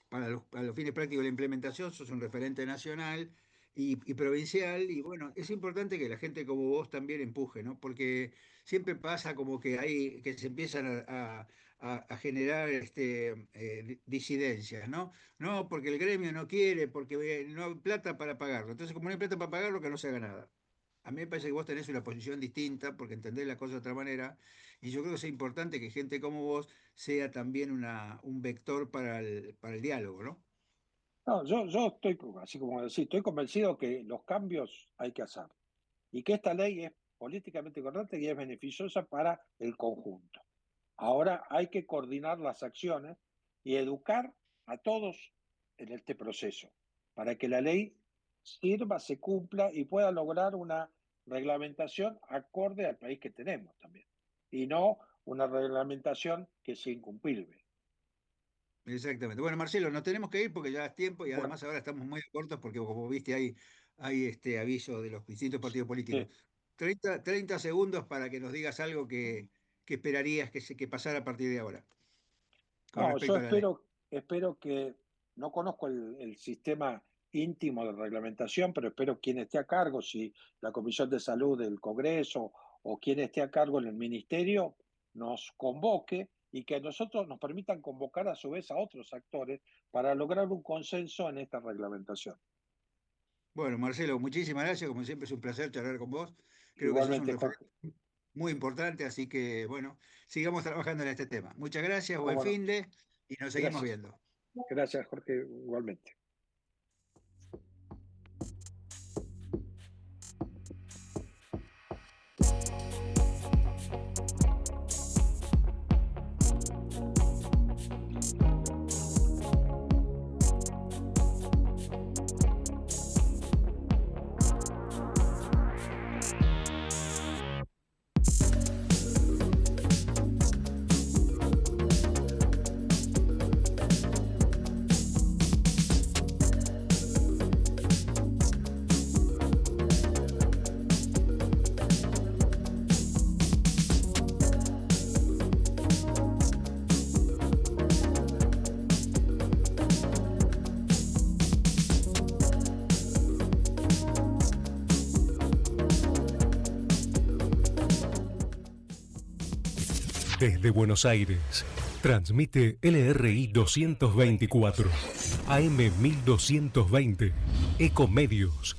para los fines prácticos de la implementación sos un referente nacional y provincial, y bueno, es importante que la gente como vos también empuje, ¿no? Porque siempre pasa como que que se empiezan a generar disidencias, ¿no? No, porque el gremio no quiere, porque no hay plata para pagarlo. Entonces, como no hay plata para pagarlo, que no se haga nada. A mí me parece que vos tenés una posición distinta porque entendés la cosa de otra manera y yo creo que es importante que gente como vos sea también un vector para el diálogo, ¿no? no, yo estoy, así como decir, estoy convencido que los cambios hay que hacer y que esta ley es políticamente correcta y es beneficiosa para el conjunto. Ahora hay que coordinar las acciones y educar a todos en este proceso para que la ley sirva, se cumpla y pueda lograr una reglamentación acorde al país que tenemos también. Y no una reglamentación que sea incumplible. Exactamente. Bueno, Marcelo, nos tenemos que ir porque ya es tiempo y Bueno, además ahora estamos muy cortos porque como viste hay este aviso de los distintos partidos políticos. sí. 30 segundos para que nos digas algo que esperarías que pasara a partir de ahora con No, yo respecto a la ley. espero que, no conozco el sistema íntimo de reglamentación, pero espero quien esté a cargo, si la Comisión de Salud del Congreso o quien esté a cargo en el Ministerio, nos convoque y que a nosotros nos permitan convocar a su vez a otros actores para lograr un consenso en esta reglamentación. Bueno, Marcelo, muchísimas gracias. Como siempre es un placer charlar con vos. Creo que sos un Igualmente, referente Jorge. muy importante, así que bueno, sigamos trabajando en este tema. Muchas gracias, buen Bueno, finde y nos seguimos gracias. viendo. Gracias, Jorge, igualmente. Desde Buenos Aires, transmite LRI 224, AM 1220, Ecomedios.